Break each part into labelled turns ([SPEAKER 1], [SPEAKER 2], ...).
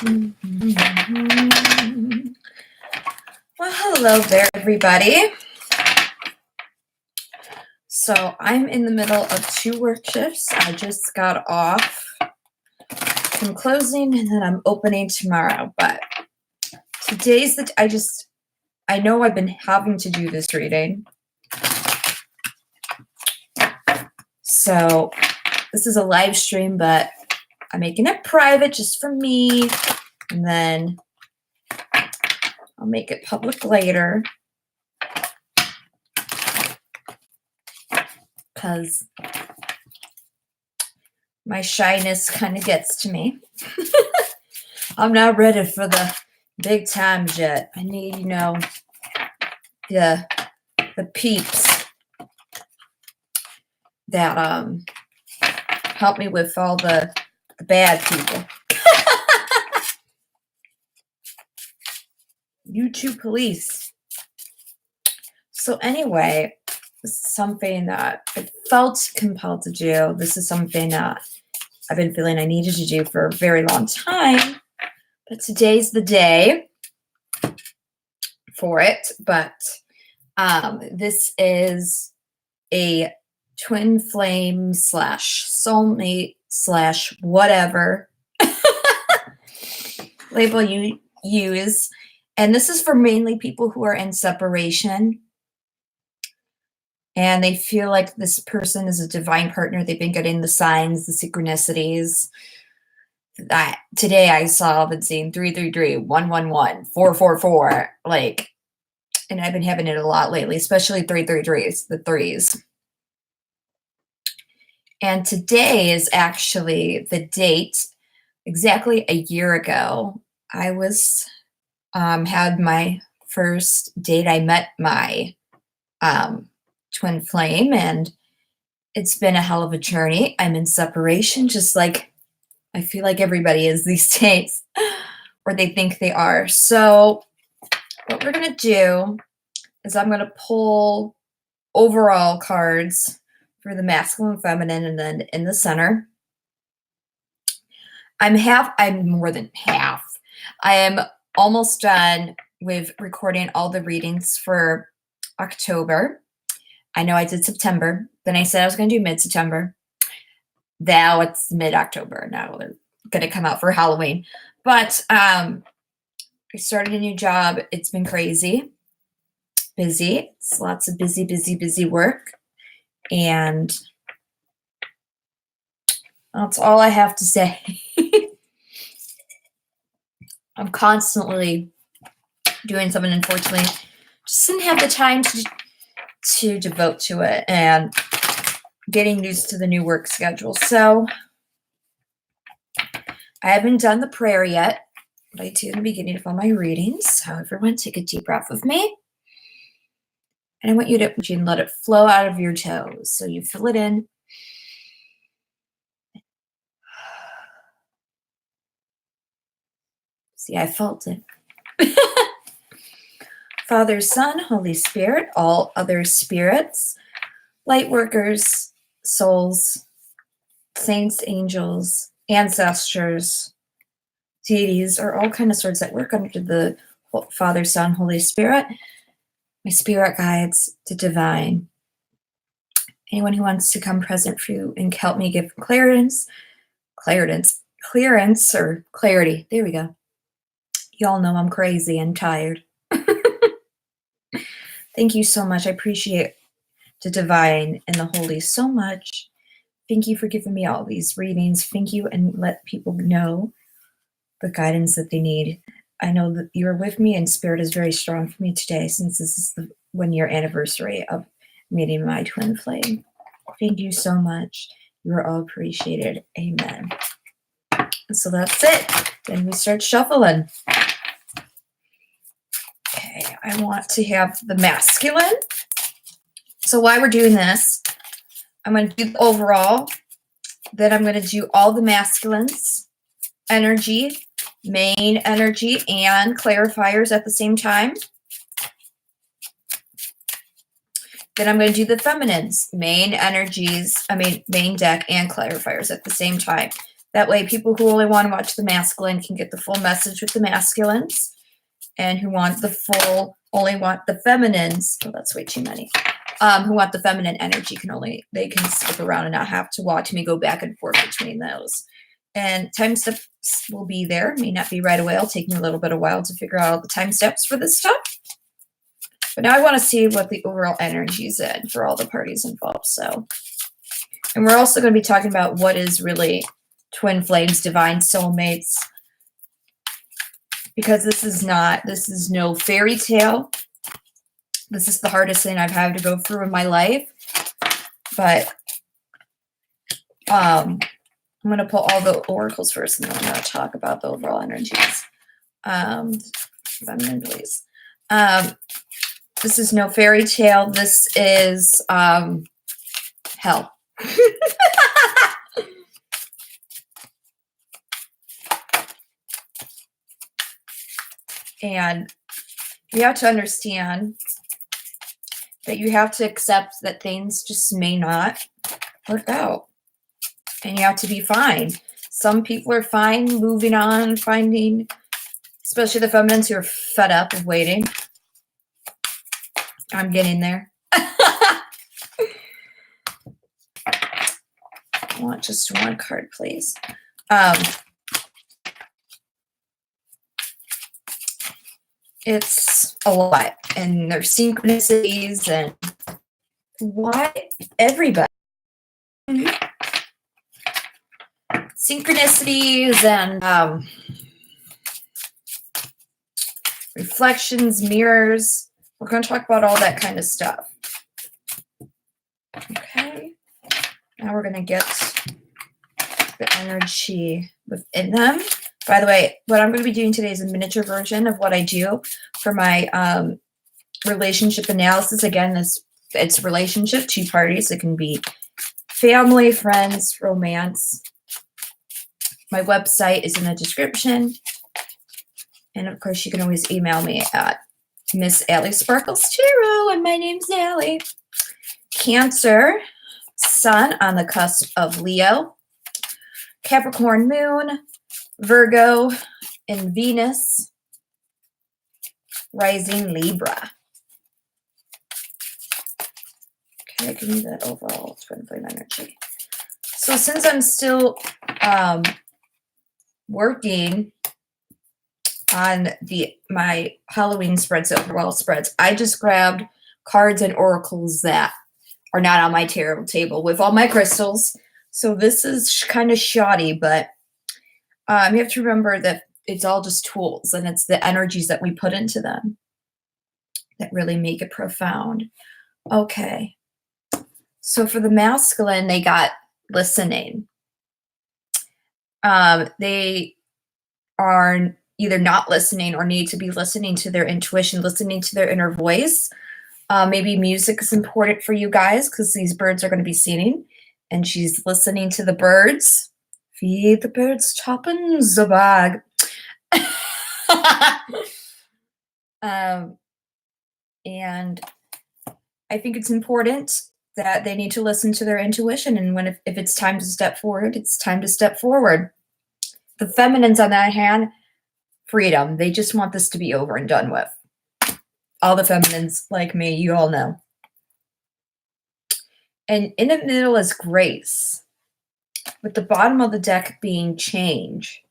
[SPEAKER 1] Well, hello there, everybody. So I'm in the middle of 2 work shifts. I just got off from closing and then I'm opening tomorrow. But today's the, I know I've been having to do this reading. So this is a live stream, but I'm making it private just for me. And then I'll make it public later. Because my shyness kind of gets to me. I'm not ready for the big times yet. I need, the peeps that help me with all the bad people. YouTube police. So anyway, this is something that I felt compelled to do. This is something that I've been feeling I needed to do for a very long time. But today's the day for it. But this is a twin flame / soulmate / whatever label you use. And this is for mainly people who are in separation. And they feel like this person is a divine partner. They've been getting the signs, the synchronicities. That today I saw the same 333, 111, 444. Like, and I've been having it a lot lately, especially 333s, the threes. And today is actually the date. Exactly a year ago, I was had my first date. I met my twin flame, and it's been a hell of a journey. I'm in separation, just like I feel like everybody is these days, or they think they are. So what we're going to do is I'm going to pull overall cards for the masculine, feminine, and then in the center. I'm more than half. I am almost done with recording all the readings for October. I know I did September. Then I said I was going to do mid-September. Now it's mid-October. Now they're going to come out for Halloween. But I started a new job. It's been crazy. Busy. It's lots of busy work. And that's all I have to say. I'm constantly doing something, unfortunately. Just didn't have the time to devote to it and getting used to the new work schedule. So I haven't done the prayer yet, but I do in the beginning of all my readings. So everyone take a deep breath with me. And I want you to let it flow out of your toes. So you fill it in. See, I felt it. Father, Son, Holy Spirit, all other spirits, light workers, souls, saints, angels, ancestors, deities, or all kind of sorts that work under the Father, Son, Holy Spirit, my spirit guides, the divine. Anyone who wants to come present for you and help me give clearance, or clarity. There we go. Y'all know I'm crazy and tired. Thank you so much. I appreciate the divine and the holy so much. Thank you for giving me all these readings. Thank you, and let people know the guidance that they need. I know that you're with me, and spirit is very strong for me today, since this is the 1-year anniversary of meeting my twin flame. Thank you so much. You are all appreciated. Amen. So that's it. Then we start shuffling. Okay, I want to have the masculine. So while we're doing this, I'm going to do the overall. Then I'm going to do all the masculines, energy, main energy, and clarifiers at the same time. Then I'm going to do the feminines, main energies, main deck, and clarifiers at the same time. That way people who only want to watch the masculine can get the full message with the masculines, and who want the full, only want the feminines. Oh, that's way too many. Who want the feminine energy they can skip around and not have to watch me go back and forth between those. And time steps will be there. May not be right away. It'll take me a little bit of while to figure out all the time steps for this stuff. But now I want to see what the overall energy is in for all the parties involved. So, and we're also going to be talking about what is really twin flames, divine soulmates, because this is no fairy tale. This is the hardest thing I've had to go through in my life. But I'm going to pull all the oracles first, and then I'm going to talk about the overall energies. Feminine, please. This is no fairy tale. This is hell. And you have to understand that you have to accept that things just may not work out. And you have to be fine. Some people are fine moving on, finding, especially the feminines who are fed up of waiting. I'm getting there. I want just one card, please. It's a lot, and there's synchronicities, and why everybody? Synchronicities and reflections, mirrors. We're going to talk about all that kind of stuff. Okay. Now we're going to get the energy within them. By the way, what I'm going to be doing today is a miniature version of what I do for my relationship analysis. Again, it's relationship, two parties. It can be family, friends, romance. My website is in the description. And of course, you can always email me at Miss Allie Sparkles Tarot, and my name's Allie. Cancer, Sun on the cusp of Leo, Capricorn Moon, Virgo, and Venus, rising Libra. Okay, give me that overall twin flame energy. So since I'm still working on my Halloween spreads, overall spreads, I just grabbed cards and oracles that are not on my tarot table with all my crystals. So this is kind of shoddy, but you have to remember that it's all just tools, and it's the energies that we put into them that really make it profound. Okay. So for the masculine, they got listening. They are either not listening or need to be listening to their intuition, listening to their inner voice. Maybe music is important for you guys because these birds are going to be singing, and she's listening to the birds. Feed the birds tuppence a bag. And I think it's important that they need to listen to their intuition, and if it's time to step forward, it's time to step forward. The feminines, on that hand, freedom. They just want this to be over and done with. All the feminines, like me, you all know. And in the middle is grace, with the bottom of the deck being change.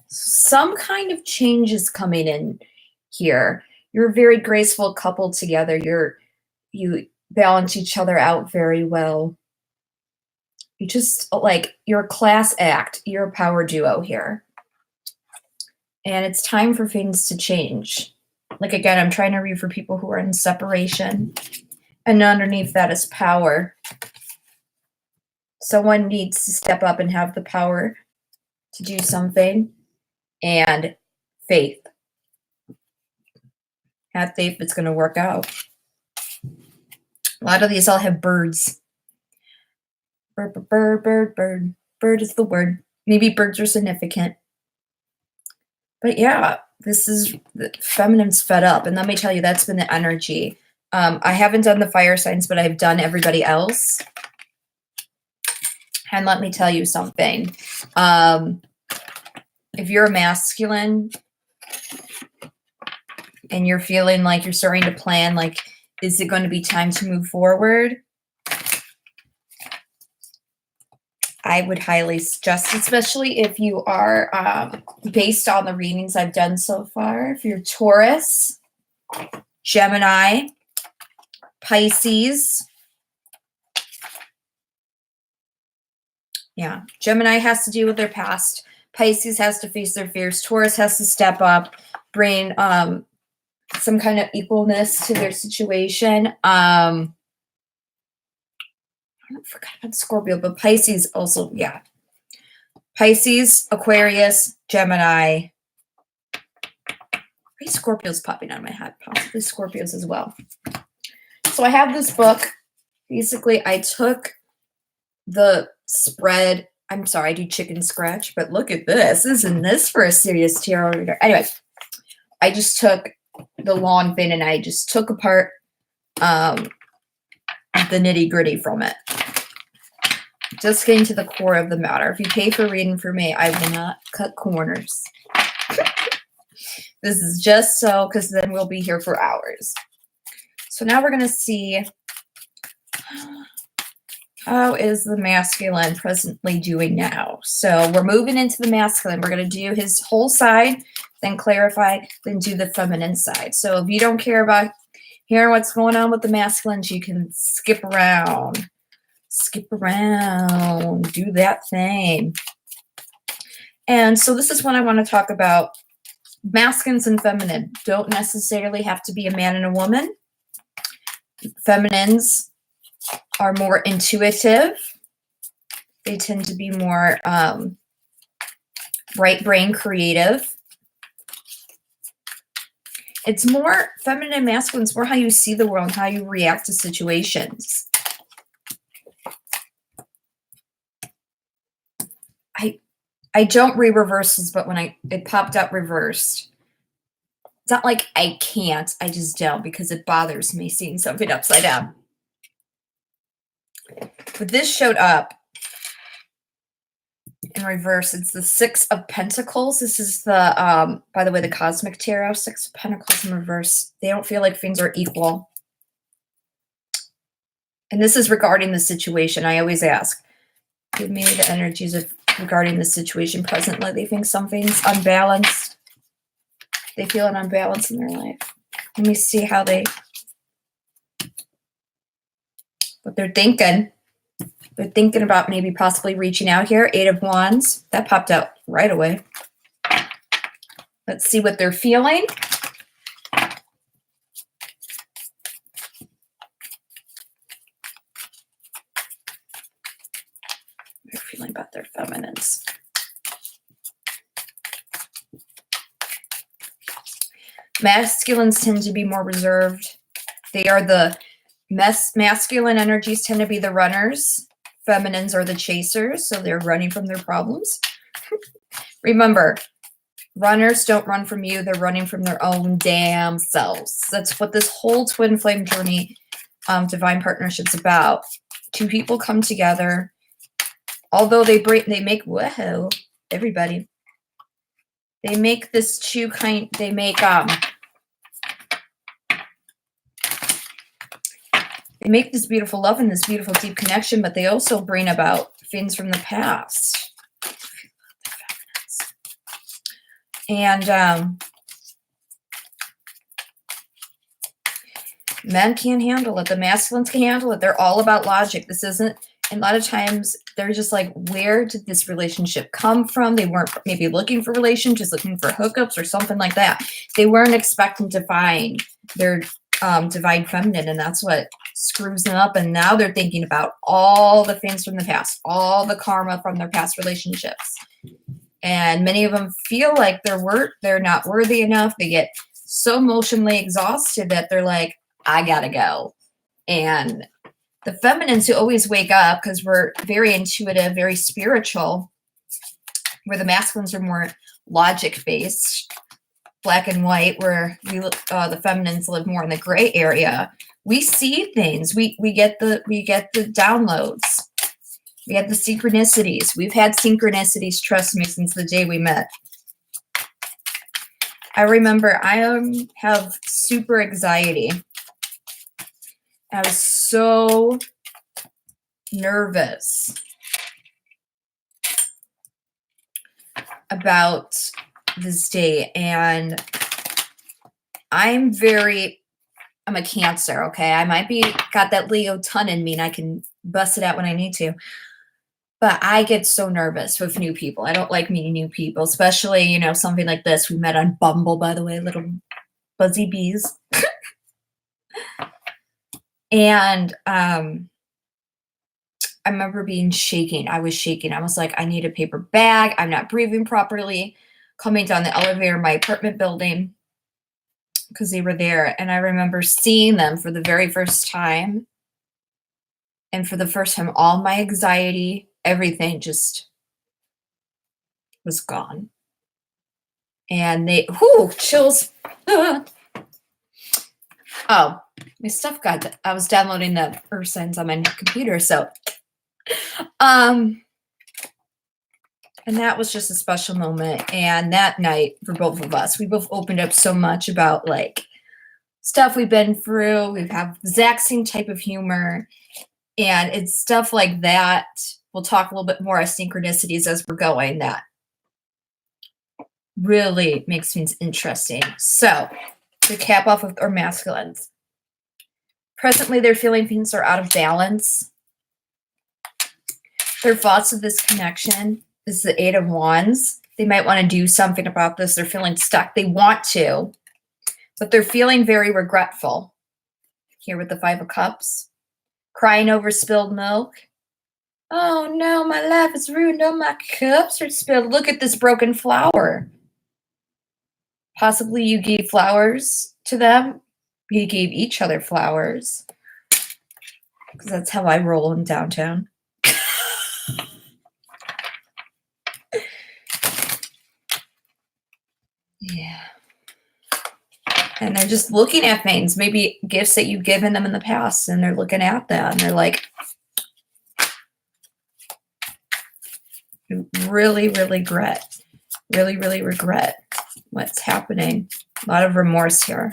[SPEAKER 1] Some kind of change is coming in here. You're a very graceful couple together. You balance each other out very well. You're a class act. You're a power duo here. And it's time for things to change. Like, again, I'm trying to read for people who are in separation. And underneath that is power. Someone needs to step up and have the power to do something. And faith. Have faith it's going to work out. A lot of these all have birds. Bird, bird, bird, bird. Bird is the word. Maybe birds are significant. But yeah, this is the feminine's fed up. And let me tell you, that's been the energy. I haven't done the fire signs, but I've done everybody else. And let me tell you something. If you're a masculine and you're feeling like you're starting to plan, like, is it going to be time to move forward? I would highly suggest, especially if you are, based on the readings I've done so far, if you're Taurus, Gemini, Pisces. Yeah, Gemini has to deal with their past. Pisces has to face their fears. Taurus has to step up, bring some kind of equalness to their situation. I forgot about Scorpio, but Pisces also, yeah. Pisces, Aquarius, Gemini. Maybe Scorpio's popping out of my head. Possibly Scorpios as well. So I have this book. Basically, I took the spread. I'm sorry, I do chicken scratch, but look at this. Isn't this for a serious tarot reader? Anyway, I just took the long fin and I just took apart the nitty gritty from it. Just getting to the core of the matter. If you pay for reading for me, I will not cut corners. This is just so, because then we'll be here for hours. So now we're going to see, how is the masculine presently doing now? So we're moving into the masculine. We're going to do his whole side, then clarify, then do the feminine side. So if you don't care about hearing what's going on with the masculines, you can skip around. Skip around. Do that thing. And so this is what I want to talk about. Masculines and feminine don't necessarily have to be a man and a woman. Feminines are more intuitive. They tend to be more right brain creative. It's more feminine and masculine. It's more how you see the world, how you react to situations. I don't read reversals, but when it popped up reversed, it's not like I can't. I just don't, because it bothers me seeing something upside down. But this showed up in reverse. It's the Six of Pentacles. This is the, by the way, the Cosmic Tarot. Six of Pentacles in reverse. They don't feel like things are equal. And this is regarding the situation. I always ask, give me the energies of regarding the situation presently. They think something's unbalanced. They feel an unbalance in their life. Let me see how what they're thinking. They're thinking about maybe possibly reaching out here. Eight of Wands. That popped out right away. Let's see what they're feeling. They're feeling about their feminines. Masculines tend to be more reserved. They are the masculine energies tend to be the runners. Feminines are the chasers, so they're running from their problems. Remember, runners don't run from you. They're running from their own damn selves. That's what this whole twin flame journey, divine partnership's about. Two people come together. Although they make, whoa, everybody. They make this they make this beautiful love and this beautiful deep connection, but they also bring about things from the past. And men can't handle it. The masculines can handle it. They're all about logic. This isn't, and a lot of times they're just like, where did this relationship come from? They weren't maybe looking for relationships, looking for hookups or something like that. They weren't expecting to find their divine feminine, and that's what screws them up. And now they're thinking about all the things from the past, all the karma from their past relationships. And many of them feel like they're not worthy enough. They get so emotionally exhausted that they're like, I gotta go. And the feminines who always wake up, because we're very intuitive, very spiritual, where the masculines are more logic based, black and white, where the feminines live more in the gray area. We see things. We get the downloads. We had the synchronicities. We've had synchronicities, trust me, since the day we met. I remember I have super anxiety. I was so nervous about this day, and I'm a Cancer, okay? I might be got that Leo ton in me and I can bust it out when I need to. But I get so nervous with new people. I don't like meeting new people, especially, you know, something like this. We met on Bumble, by the way, little buzzy bees. And I remember being shaking. I was shaking. I was like, I need a paper bag. I'm not breathing properly. Coming down the elevator in my apartment building because they were there. And I remember seeing them for the very first time. And for the first time, all my anxiety, everything just was gone. And they, chills. Oh, my stuff I was downloading the earth signs on my computer. So, and that was just a special moment. And that night for both of us, we both opened up so much about like stuff we've been through. We have the exact same type of humor. And it's stuff like that. We'll talk a little bit more of synchronicities as we're going. That really makes things interesting. So, to cap off with our masculines. Presently, they're feeling things are out of balance. Their thoughts of this connection is the Eight of Wands. They might want to do something about this. They're feeling stuck. They want to, but they're feeling very regretful. Here with the Five of Cups. Crying over spilled milk. Oh no, my life is ruined. All my cups are spilled. Look at this broken flower. Possibly you gave flowers to them. You gave each other flowers. Because that's how I roll in downtown. Yeah. And they're just looking at things, maybe gifts that you've given them in the past, and they're looking at them and they're like, really, really really regret what's happening. A lot of remorse here.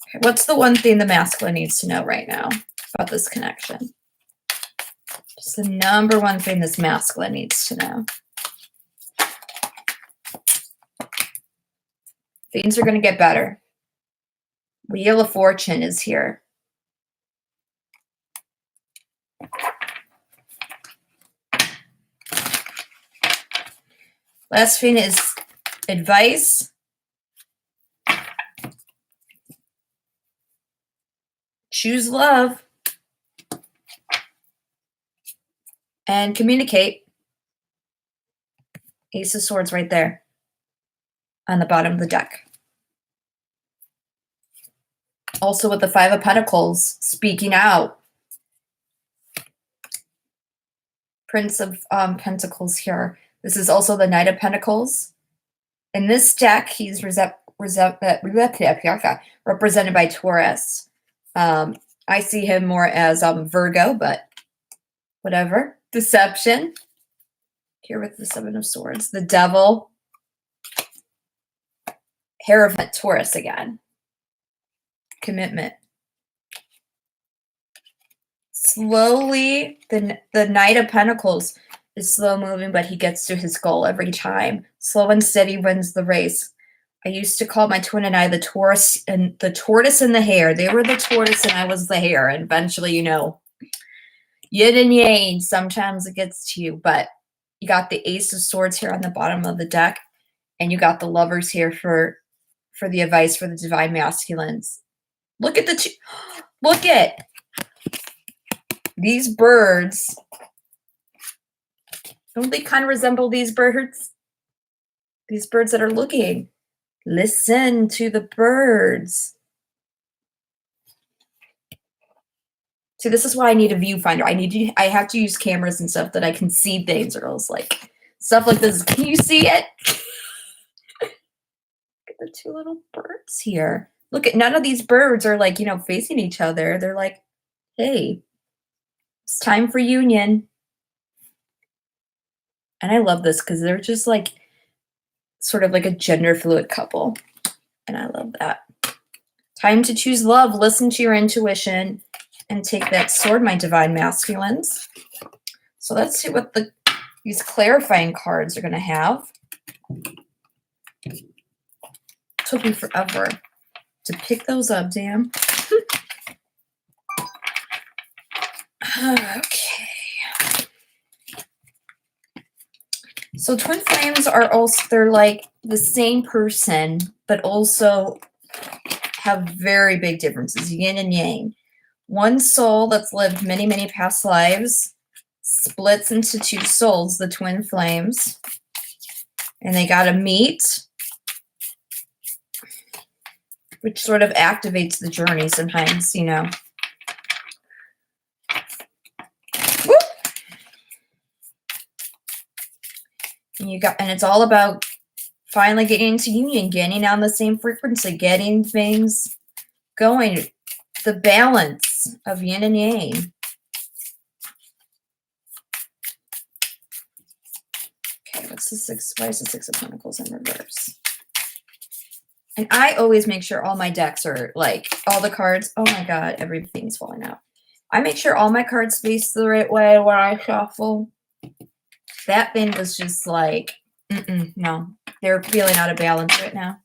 [SPEAKER 1] Okay, what's the one thing the masculine needs to know right now about this connection? Just the number one thing this masculine needs to know. Things are going to get better. Wheel of Fortune is here. Last thing is advice. Choose love. And communicate. Ace of Swords right there on the bottom of the deck. Also with the Five of Pentacles, speaking out. Prince of Pentacles here. This is also the Knight of Pentacles. In this deck, he's represented by Taurus. I see him more as Virgo, but whatever. Deception. Here with the Seven of Swords. The Devil. Hierophant, Taurus again. Commitment. Slowly, the Knight of Pentacles is slow moving, but he gets to his goal every time. Slow and steady wins the race. I used to call my twin and I the tortoise and the hare. They were the tortoise and I was the hare. And eventually, you know, yin and yang, sometimes it gets to you. But you got the Ace of Swords here on the bottom of the deck. And you got the Lovers here for the advice for the Divine Masculines. Look at look at these birds. Don't they kind of resemble these birds? These birds that are looking. Listen to the birds. See, this is why I need a viewfinder. I have to use cameras and stuff that I can see things, or else like stuff like this. Can you see it? Look at the two little birds here. Look at none of these birds are like, you know, facing each other. They're like, hey, it's time for union. And I love this because they're just like sort of like a gender fluid couple. And I love that. Time to choose love. Listen to your intuition and take that sword, my divine masculines. So let's see what these clarifying cards are going to have. It took me forever to pick those up, damn. Okay. So twin flames are also, they're like the same person, but also have very big differences, yin and yang. One soul that's lived many, many past lives splits into two souls, the twin flames, and they got to meet, which sort of activates the journey sometimes, you know. Woo! And it's all about finally getting into union, getting on the same frequency, getting things going, the balance of yin and yang. Okay, why is the Six of Pentacles in reverse? And I always make sure all my decks are like, all the cards, oh my God, everything's falling out. I make sure all my cards face the right way when I shuffle. That thing was just like, no. They're feeling out of balance right now.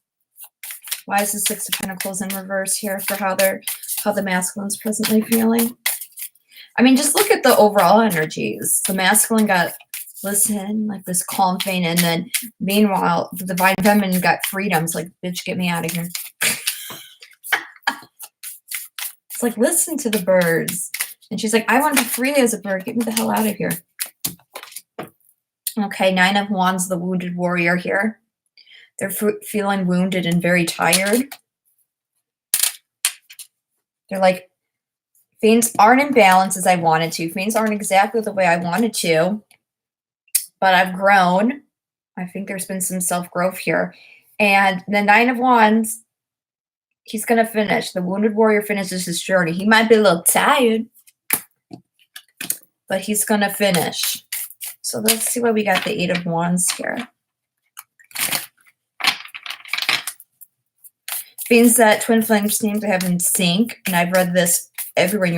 [SPEAKER 1] Why is the Six of Pentacles in reverse here for how the masculine's presently feeling? I mean, just look at the overall energies. The masculine got, listen, like this calm thing, and then meanwhile, the divine feminine got freedom. It's like, bitch, get me out of here. It's like, listen to the birds. And she's like, I want to be free as a bird. Get me the hell out of here. Okay, Nine of Wands, the wounded warrior here. They're feeling wounded and very tired. They're like, things aren't in balance as I wanted to. Things aren't exactly the way I wanted to. But I've grown. I think there's been some self-growth here. And the Nine of Wands, he's going to finish. The wounded warrior finishes his journey. He might be a little tired, but he's going to finish. So let's see why we got the Eight of Wands here. Means that twin flames seem to have in sync. And I've read this everywhere.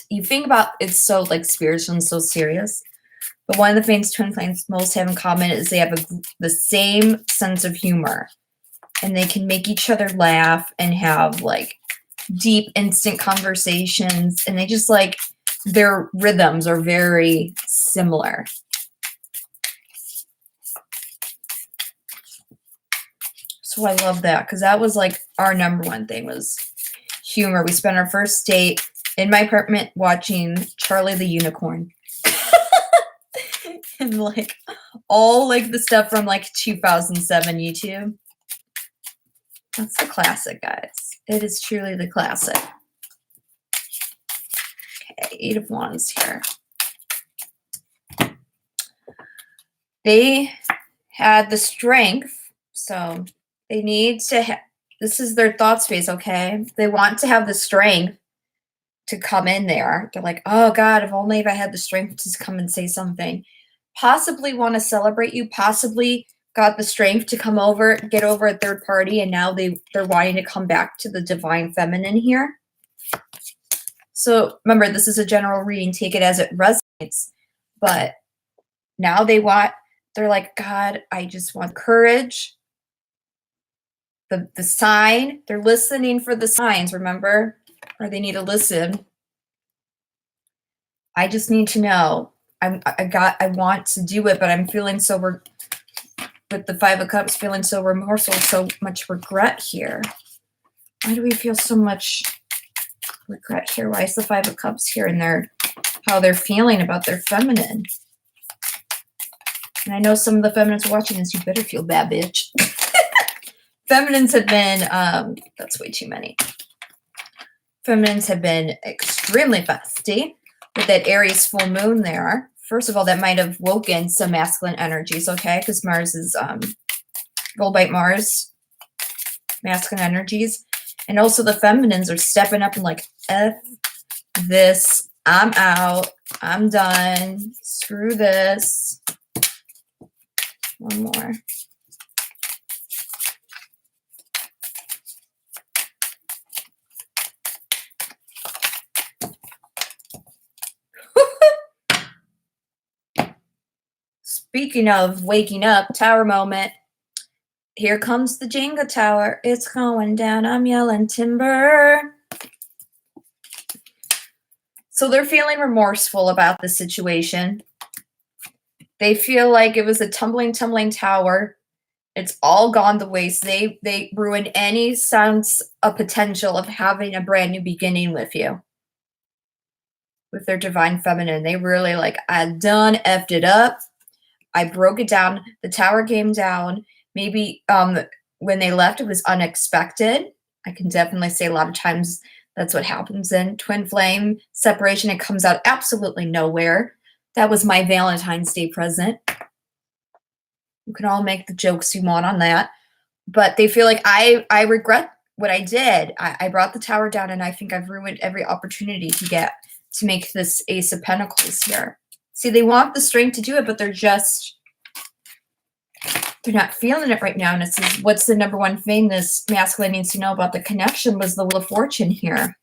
[SPEAKER 1] You think about it's so like spiritual and so serious. But one of the things twin flames most have in common is they have the same sense of humor. And they can make each other laugh and have like deep, instant conversations. And they just like, their rhythms are very similar. So I love that because that was like our number one thing was humor. We spent our first date in my apartment watching Charlie the Unicorn. And like all like the stuff from like 2007 YouTube. That's the classic, guys. It is truly the classic. Okay, Eight of Wands here. They had the strength, so they need to have, this is their thought space, okay? They want to have the strength to come in there. They're like, oh God, if only if I had the strength to come and say something. Possibly want to celebrate you, possibly got the strength to come over, get over a third party, and now they're wanting to come back to the divine feminine here. So remember, this is a general reading. Take it as it resonates. But now they're like, God, I just want courage. The sign, they're listening for the signs, remember? Or they need to listen. I just need to know. I want to do it, but I'm feeling so, with the Five of Cups, feeling so remorseful, so much regret here. Why do we feel so much regret here? Why is the Five of Cups here in how they're feeling about their feminine? And I know some of the feminines watching this, you better feel bad, bitch. Feminines have been, that's way too many. Feminines have been extremely feisty with that Aries full moon there. First of all, that might have woken some masculine energies, okay? Because Mars is, ruled by Mars, masculine energies. And also the feminines are stepping up and like, F this, I'm out, I'm done, screw this. One more. Speaking of waking up, tower moment. Here comes the Jenga tower. It's going down. I'm yelling timber. So they're feeling remorseful about the situation. They feel like it was a tumbling tower. It's all gone to waste. They ruined any sense of potential of having a brand new beginning with you. With their divine feminine. They really like, I done effed it up. I broke it down. The tower came down. Maybe when they left, it was unexpected. I can definitely say a lot of times that's what happens in twin flame separation. It comes out absolutely nowhere. That was my Valentine's Day present. You can all make the jokes you want on that. But they feel like I regret what I did. I brought the tower down, and I think I've ruined every opportunity to make this Ace of Pentacles here. See, they want the strength to do it, but they're not feeling it right now. And it says, what's the number one thing this masculine needs to know about the connection was the Wheel of Fortune here.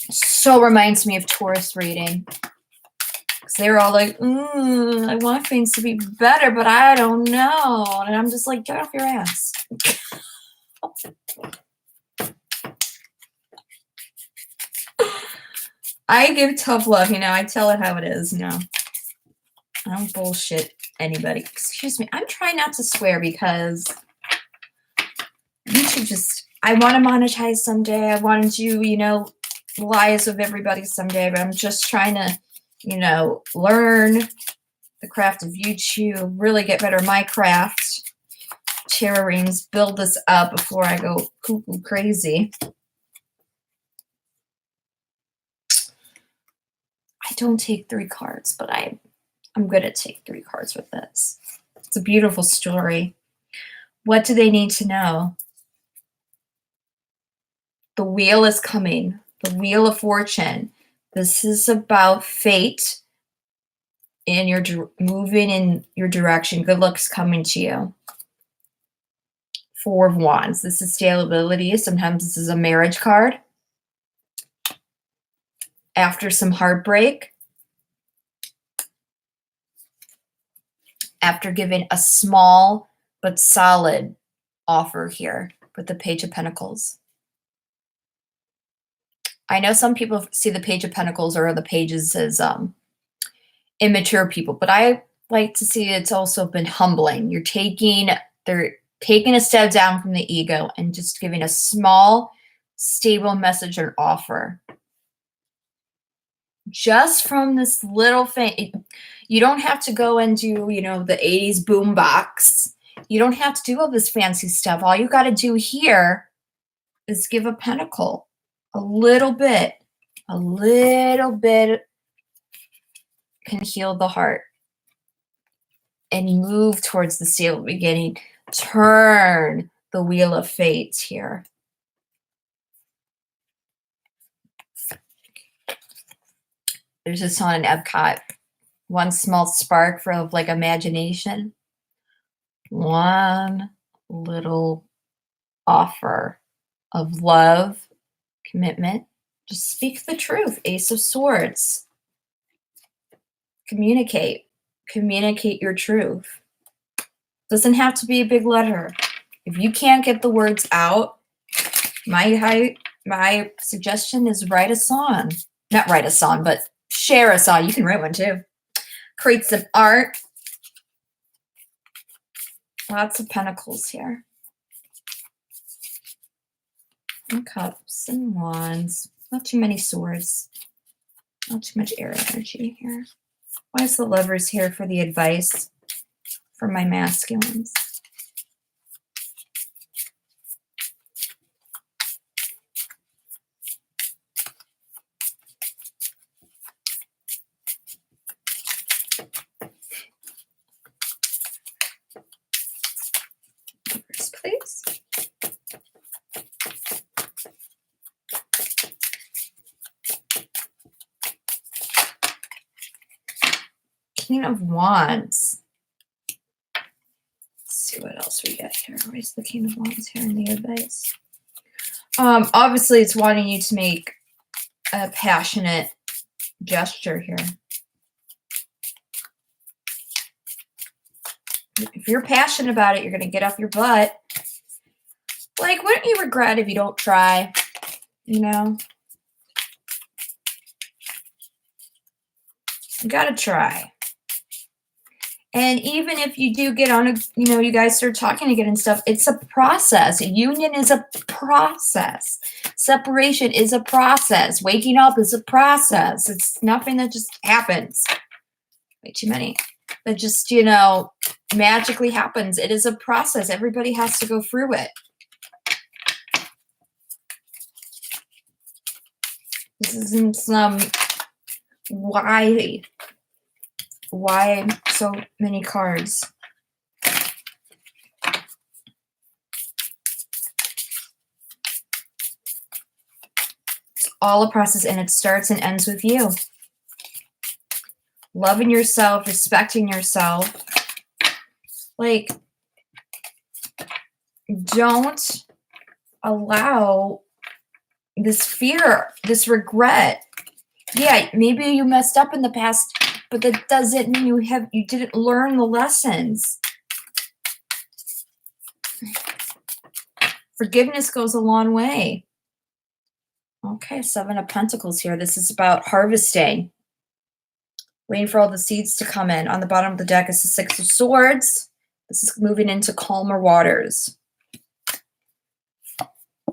[SPEAKER 1] So reminds me of Taurus reading. Because they were all like, I want things to be better, but I don't know. And I'm just like, get off your ass. I give tough love, I tell it how it is, I don't bullshit anybody. Excuse me. I'm trying not to swear because YouTube I want to monetize someday. I want to do, lives with everybody someday, but I'm just trying to, learn the craft of YouTube, really get better at my craft. Tarot readings, build this up before I go cuckoo crazy. I don't take 3 cards, but I'm good at take 3 cards with this. It's a beautiful story. What do they need to know? The wheel is coming. The Wheel of Fortune. This is about fate and you're moving in your direction. Good luck's coming to you. 4 of Wands. This is stability. Sometimes this is a marriage card. After some heartbreak. After giving a small but solid offer here with the Page of Pentacles. I know some people see the Page of Pentacles or the pages as immature people, but I like to see it's also been humbling. They're taking a step down from the ego and just giving a small, stable message or offer. Just from this little thing. You don't have to go and do, the 80s boombox. You don't have to do all this fancy stuff. All you got to do here is give a pentacle. A little bit can heal the heart and move towards the stable beginning. Turn the wheel of fate here. There's a song in Epcot. One small spark of like imagination. One little offer of love, commitment. Just speak the truth. Ace of Swords. Communicate. Communicate your truth. Doesn't have to be a big letter. If you can't get the words out, my suggestion is write a song. Not write a song, but share a song. You can write one too. Create some art. Lots of pentacles here. And cups and wands. Not too many swords. Not too much air energy here. Why is the Lovers here for the advice for my masculines? Lovers, please. King of Wands. see what else we got here. Where's the King of Wands here in the advice? Obviously, it's wanting you to make a passionate gesture here. If you're passionate about it, you're going to get off your butt. Like, wouldn't you regret if you don't try? You know? You got to try. And even if you do get on a, you know, you guys start talking again and stuff, it's a process. A union is a process. Separation is a process. Waking up is a process. It's nothing that just happens. Way too many. That just, you know, magically happens. It is a process. Everybody has to go through it. This isn't some why so many cards? It's all a process, and it starts and ends with you. Loving yourself, respecting yourself. Like, don't allow this fear, this regret. Yeah, maybe you messed up in the past, but that doesn't mean you didn't learn the lessons. Forgiveness goes a long way. Okay, Seven of Pentacles here. This is about harvesting. Waiting for all the seeds to come in. On the bottom of the deck is the Six of Swords. This is moving into calmer waters.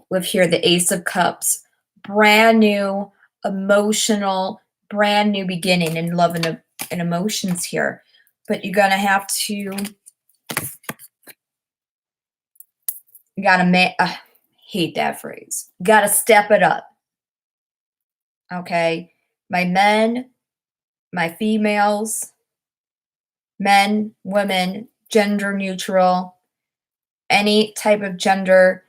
[SPEAKER 1] With here the Ace of Cups. Brand new, emotional, brand new beginning in love and emotions here. But you're going to have to, you got to, hate that phrase. You got to step it up. Okay? My men, my females, men, women, gender neutral, any type of gender,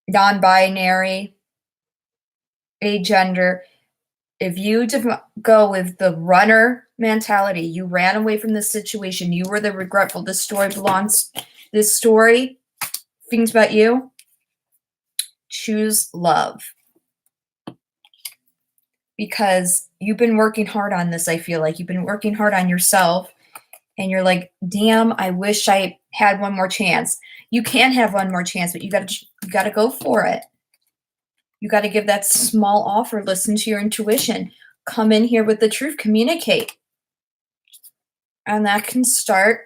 [SPEAKER 1] non-binary, agender. If you go with the runner mentality, you ran away from this situation, you were the regretful, this story things about you, choose love. Because you've been working hard on this, I feel like. You've been working hard on yourself, and you're like, damn, I wish I had one more chance. You can have one more chance, but you got to go for it. You got to give that small offer. Listen to your intuition. Come in here with the truth. Communicate. And that can start,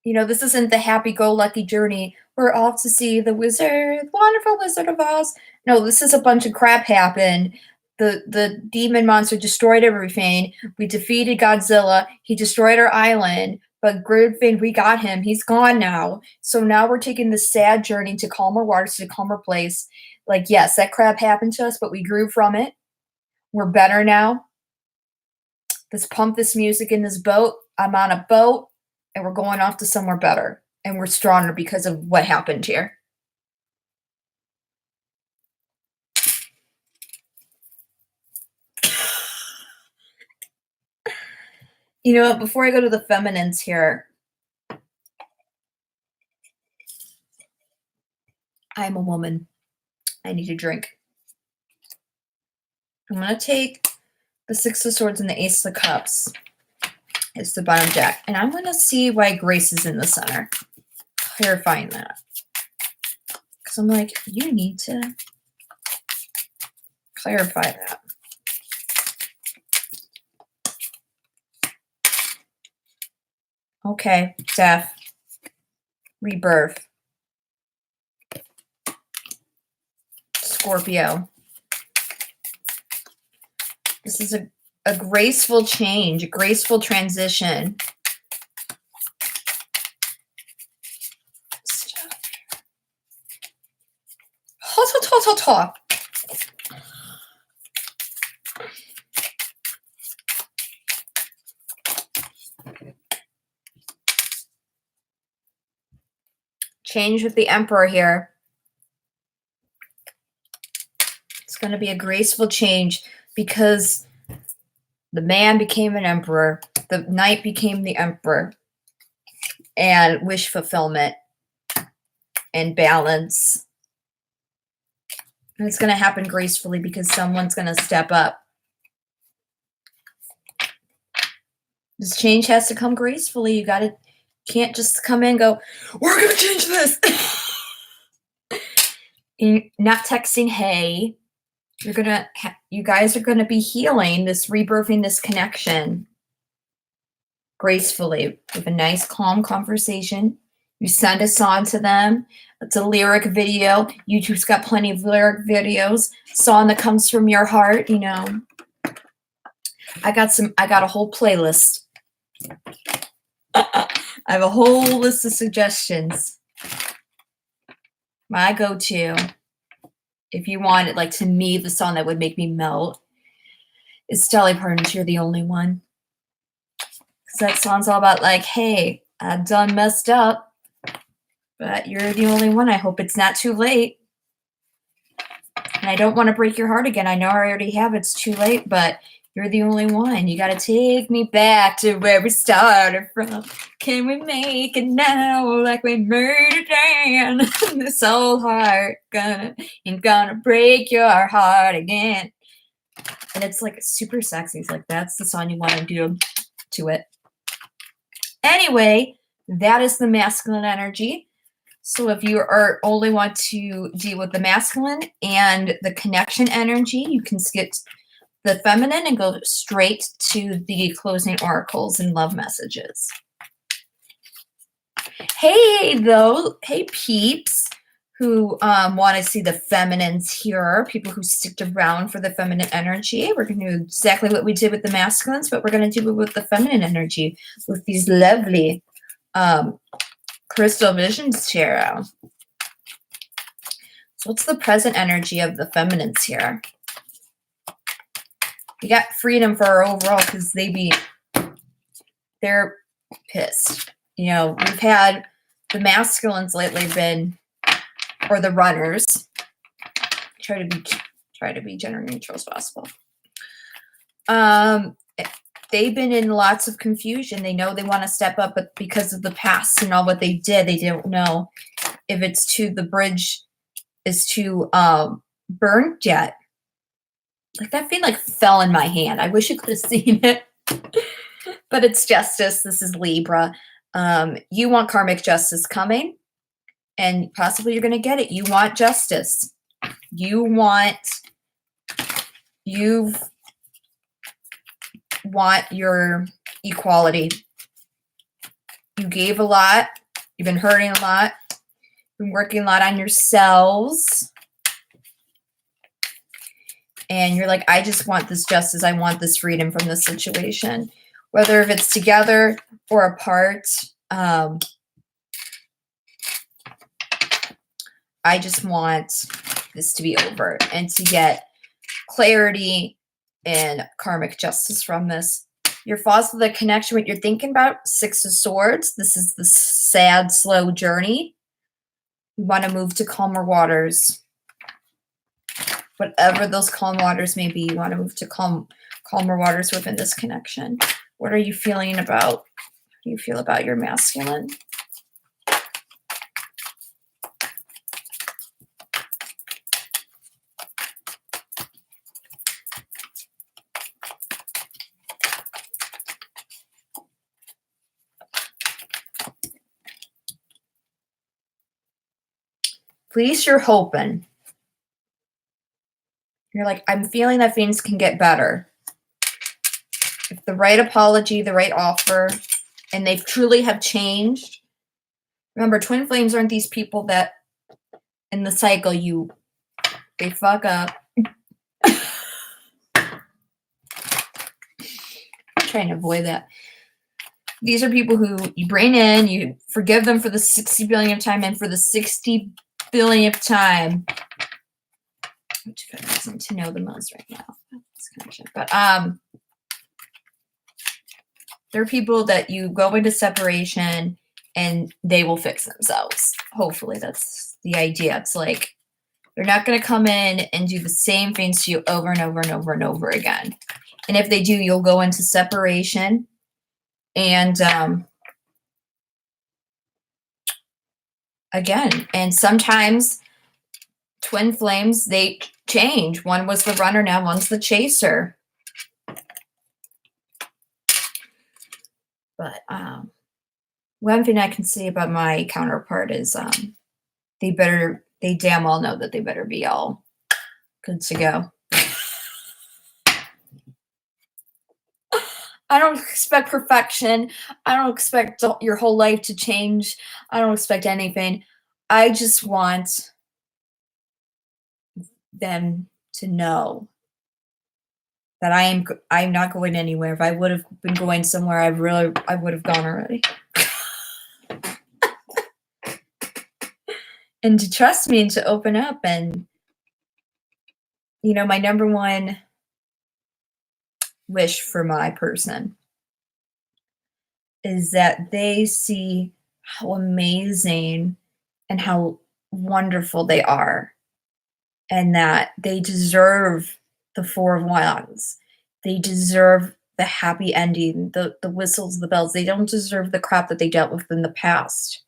[SPEAKER 1] you know, this isn't the happy-go-lucky journey. We're off to see the wizard, wonderful Wizard of Oz. No, this is a bunch of crap happened. The demon monster destroyed everything. We defeated Godzilla. He destroyed our island. But good thing we got him. He's gone now. So now we're taking this sad journey to calmer waters, to a calmer place. Like, yes, that crap happened to us, but we grew from it. We're better now. Let's pump this music in this boat. I'm on a boat, and we're going off to somewhere better. And we're stronger because of what happened here. You know what? Before I go to the feminines here, I'm a woman. I need a drink. I'm going to take the Six of Swords and the Ace of Cups. It's the bottom deck. And I'm going to see why Grace is in the center. Clarifying that. Because I'm like, you need to clarify that. Okay, death, rebirth, Scorpio. This is a graceful change, a graceful transition. Change with the Emperor here. It's going to be a graceful change because the man became an emperor. The knight became the emperor. and wish fulfillment and balance. And it's going to happen gracefully because someone's going to step up. This change has to come gracefully. Can't just come in and go, we're going to change this. You're not texting, hey. You guys are going to be healing this, rebirthing this connection gracefully with a nice, calm conversation. You send a song to them. It's a lyric video. YouTube's got plenty of lyric videos. Song that comes from your heart, you know. I got a whole playlist. I have a whole list of suggestions. My go-to, if you want it, like, to me, the song that would make me melt is Dolly Parton's You're the Only One. Because that song's all about, like, hey, I done messed up, but you're the only one. I hope it's not too late. And I don't want to break your heart again. I know I already have. It's too late, but you're the only one. You got to take me back to where we started from. Can we make it now like we made it then? This old heart ain't gonna break your heart again. And it's like super sexy. It's like, that's the song you want to do to it. Anyway, that is the masculine energy. So if you are only want to deal with the masculine and the connection energy, you can skip the feminine and go straight to the closing oracles and love messages. Hey, hey peeps who want to see the feminines here, people who stick around for the feminine energy. We're going to do exactly what we did with the masculines, but we're going to do it with the feminine energy with these lovely Crystal Visions Tarot. So what's the present energy of the feminines here? We got freedom for our overall because they're pissed. You know, we've had the masculines lately been, or the runners, try to be gender neutral as possible. They've been in lots of confusion. They know they want to step up, but because of the past and all what they did, they don't know if the bridge is too burned yet. Like, that thing fell in my hand. I wish you could have seen it. But it's justice. This is Libra. You want karmic justice coming, and possibly you're going to get it. You want justice. You want your equality. You gave a lot. You've been hurting a lot. Been working a lot on yourselves. And you're like, I just want this justice. I want this freedom from this situation. Whether if it's together or apart, I just want this to be over and to get clarity and karmic justice from this. You're false with the connection, what you're thinking about, Six of Swords. This is the sad, slow journey. You want to move to calmer waters. Whatever those calm waters may be, you want to move to calmer waters within this connection. What are you feeling about? How do you feel about your masculine? Please, you're hoping. You're like, I'm feeling that things can get better. If the right apology, the right offer, and they truly have changed. Remember, twin flames aren't these people that in the cycle they fuck up. I'm trying to avoid that. These are people who you bring in, you forgive them for the 60 billionth time, and for the 60 billionth time, which person to know the most right now. But there are people that you go into separation and they will fix themselves. Hopefully that's the idea. It's like they're not going to come in and do the same things to you over and over and over and over again. And if they do, you'll go into separation and again. And sometimes twin flames, they change. One was the runner, now one's the chaser. But one thing I can say about my counterpart is they damn well know that they better be all good to go. I don't expect perfection. I don't expect your whole life to change. I don't expect anything. I just want them to know that I'm not going anywhere. If I would have been going somewhere, I would have gone already. And to trust me and to open up. And you know, my number one wish for my person is that they see how amazing and how wonderful they are, and that they deserve the Four of Wands. They deserve the happy ending, the whistles, the bells. They don't deserve the crap that they dealt with in the past.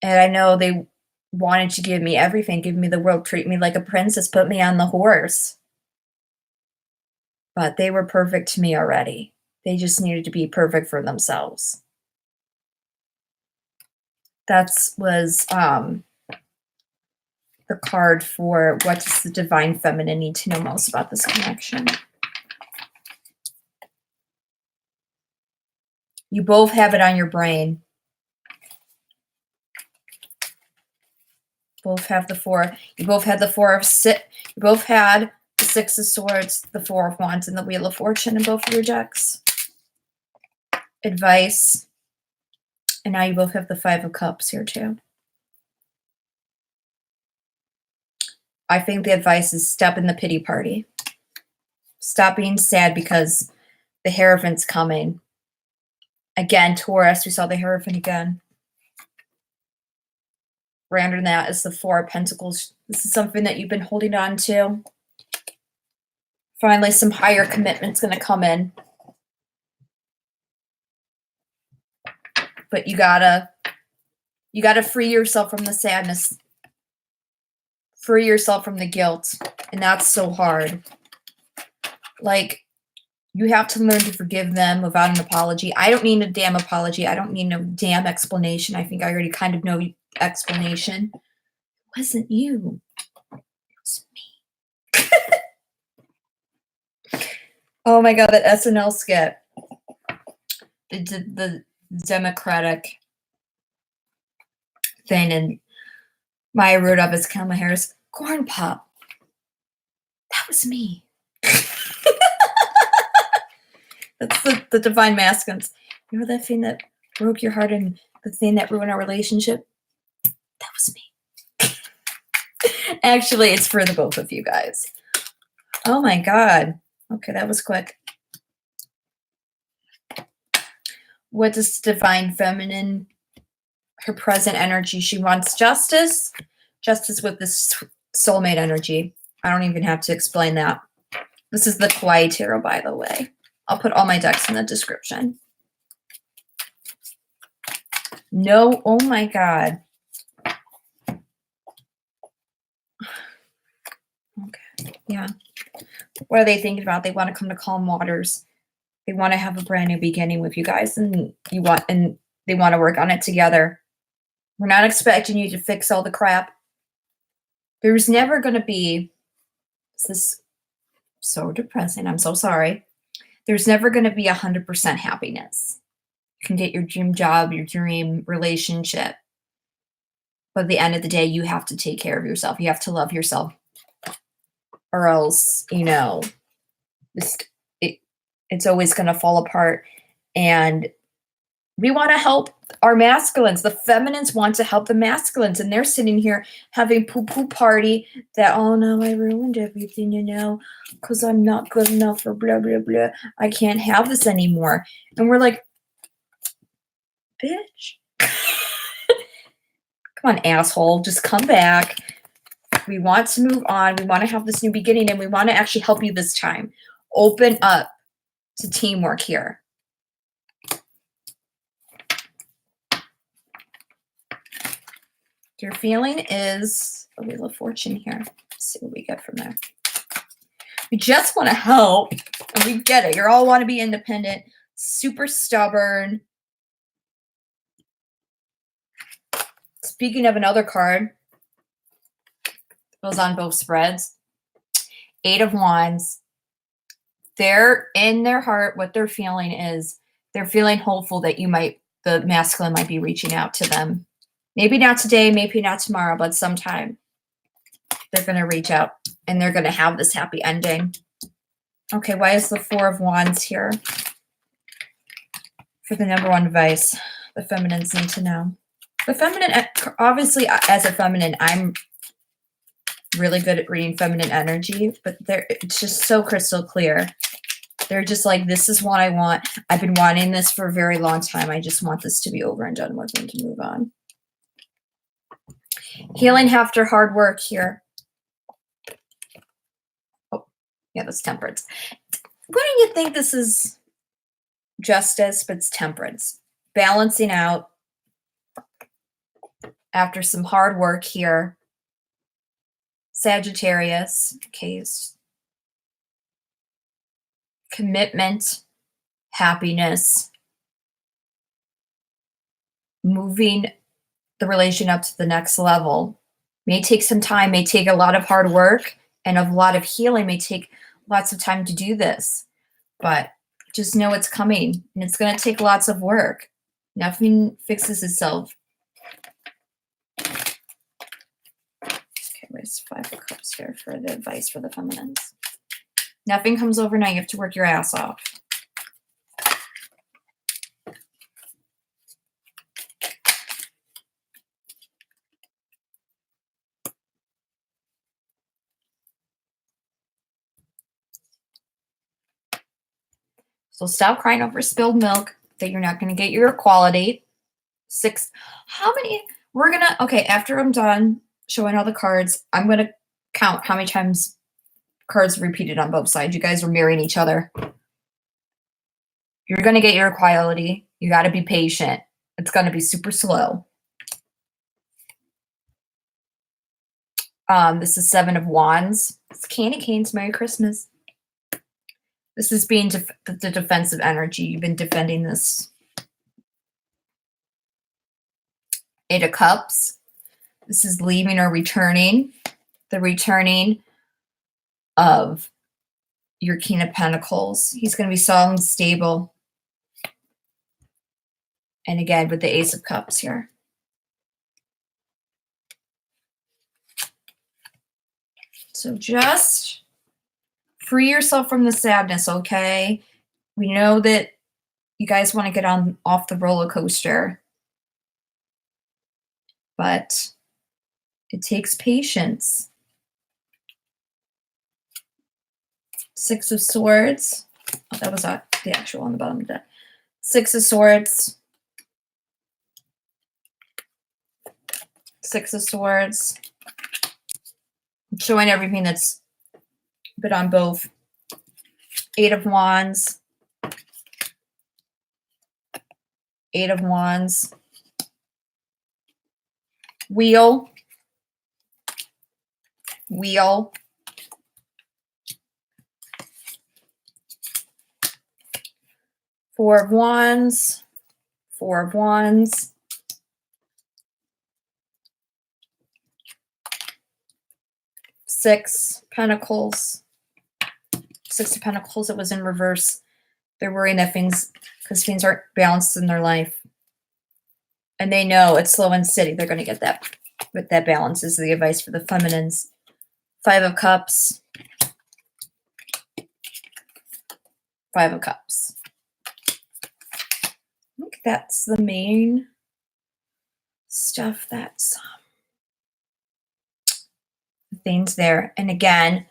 [SPEAKER 1] And I know they wanted to give me everything, give me the world, treat me like a princess, put me on the horse. But they were perfect to me already. They just needed to be perfect for themselves. That was the card for what does the divine feminine need to know most about this connection. You both have it on your brain. Both have the four. You both had the four of you both had the Six of Swords, the Four of Wands, and the Wheel of Fortune in both of your decks. Advice. And now you both have the Five of Cups here too. I think the advice is step in the pity party. Stop being sad because the Hierophant's coming. Again, Taurus, we saw the Hierophant again. Right under that is the Four of Pentacles. This is something that you've been holding on to. Finally, some higher commitment's going to come in. But you gotta free yourself from the sadness. Free yourself from the guilt. And that's so hard. Like, you have to learn to forgive them without an apology. I don't need a damn apology. I don't need no damn explanation. I think I already kind of know explanation. It wasn't you. It was me. Oh my God, that SNL skit. The Democratic thing, and Maya Rudolph as Kamala Harris. Corn Pop. That was me. That's the divine masculines. You know that thing that broke your heart and the thing that ruined our relationship? That was me. Actually, it's for the both of you guys. Oh my God. Okay, that was quick. What does divine feminine, her present energy? She wants justice. Justice with this soulmate energy. I don't even have to explain that. This is the Kawaii Tarot, by the way. I'll put all my decks in the description. No, oh my God. Okay, yeah. What are they thinking about? They want to come to calm waters. They want to have a brand new beginning with you guys, and they want to work on it together. We're not expecting you to fix all the crap. There's never going to be, this is so depressing. I'm so sorry. There's never going to be 100% happiness. You can get your dream job, your dream relationship. But at the end of the day, you have to take care of yourself. You have to love yourself. Or else, you know, it's always going to fall apart. And we want to help our masculines. The feminines want to help the masculines. And they're sitting here having poo-poo party that, oh no, I ruined everything, you know, because I'm not good enough for blah, blah, blah. I can't have this anymore. And we're like, bitch. Come on, asshole. Just come back. We want to move on. We want to have this new beginning, and we want to actually help you this time. Open up to teamwork here. Your feeling is a Wheel of Fortune here. Let's see what we get from there. We just want to help, and we get it. You all want to be independent, super stubborn. Speaking of another card, it was on both spreads. 8 of Wands. They're in their heart, what they're feeling is they're feeling hopeful that the masculine might be reaching out to them. Maybe not today, maybe not tomorrow, but sometime they're going to reach out and they're going to have this happy ending. Okay, why is the 4 of Wands here? For the number one advice the feminines need to know. The feminine, obviously, as a feminine, I'm really good at reading feminine energy, but it's just so crystal clear. They're just like, this is what I want. I've been wanting this for a very long time. I just want this to be over and done with and to move on. Healing after hard work here. Oh, yeah, that's temperance. Wouldn't you think this is justice, but it's temperance? Balancing out after some hard work here. Sagittarius, case. Commitment, happiness, moving the relation up to the next level. May take some time, may take a lot of hard work and a lot of healing, may take lots of time to do this. But just know it's coming and it's going to take lots of work. Nothing fixes itself. Okay, where's 5 of Cups here for the advice for the feminines? Nothing comes overnight. You have to work your ass off. So stop crying over spilled milk that you're not going to get your equality. 6. How many? We're going to, okay, after I'm done showing all the cards, I'm going to count how many times cards repeated on both sides. You guys are marrying each other. You're going to get your equality. You got to be patient. It's going to be super slow. This is 7 of Wands. It's Candy Canes. Merry Christmas. This is being the defensive energy. You've been defending this. 8 of Cups. This is leaving or returning. The returning of your King of Pentacles. He's going to be solid and stable. And again, with the Ace of Cups here. So just free yourself from the sadness, okay? We know that you guys want to get off the roller coaster. But it takes patience. 6 of Swords. Oh, that was the actual on the bottom of that. 6 of Swords. 6 of Swords. I'm showing everything that's been on both. 8 of Wands. 8 of Wands. Wheel. Wheel. 4 of Wands. 4 of Wands. 6 Pentacles. 6 of Pentacles. It was in reverse. They're worrying that things aren't balanced in their life. And they know it's slow and steady. They're going to get that. But that balance is the advice for the feminines. 5 of Cups. 5 of Cups. I think that's the main stuff that's things there. And again,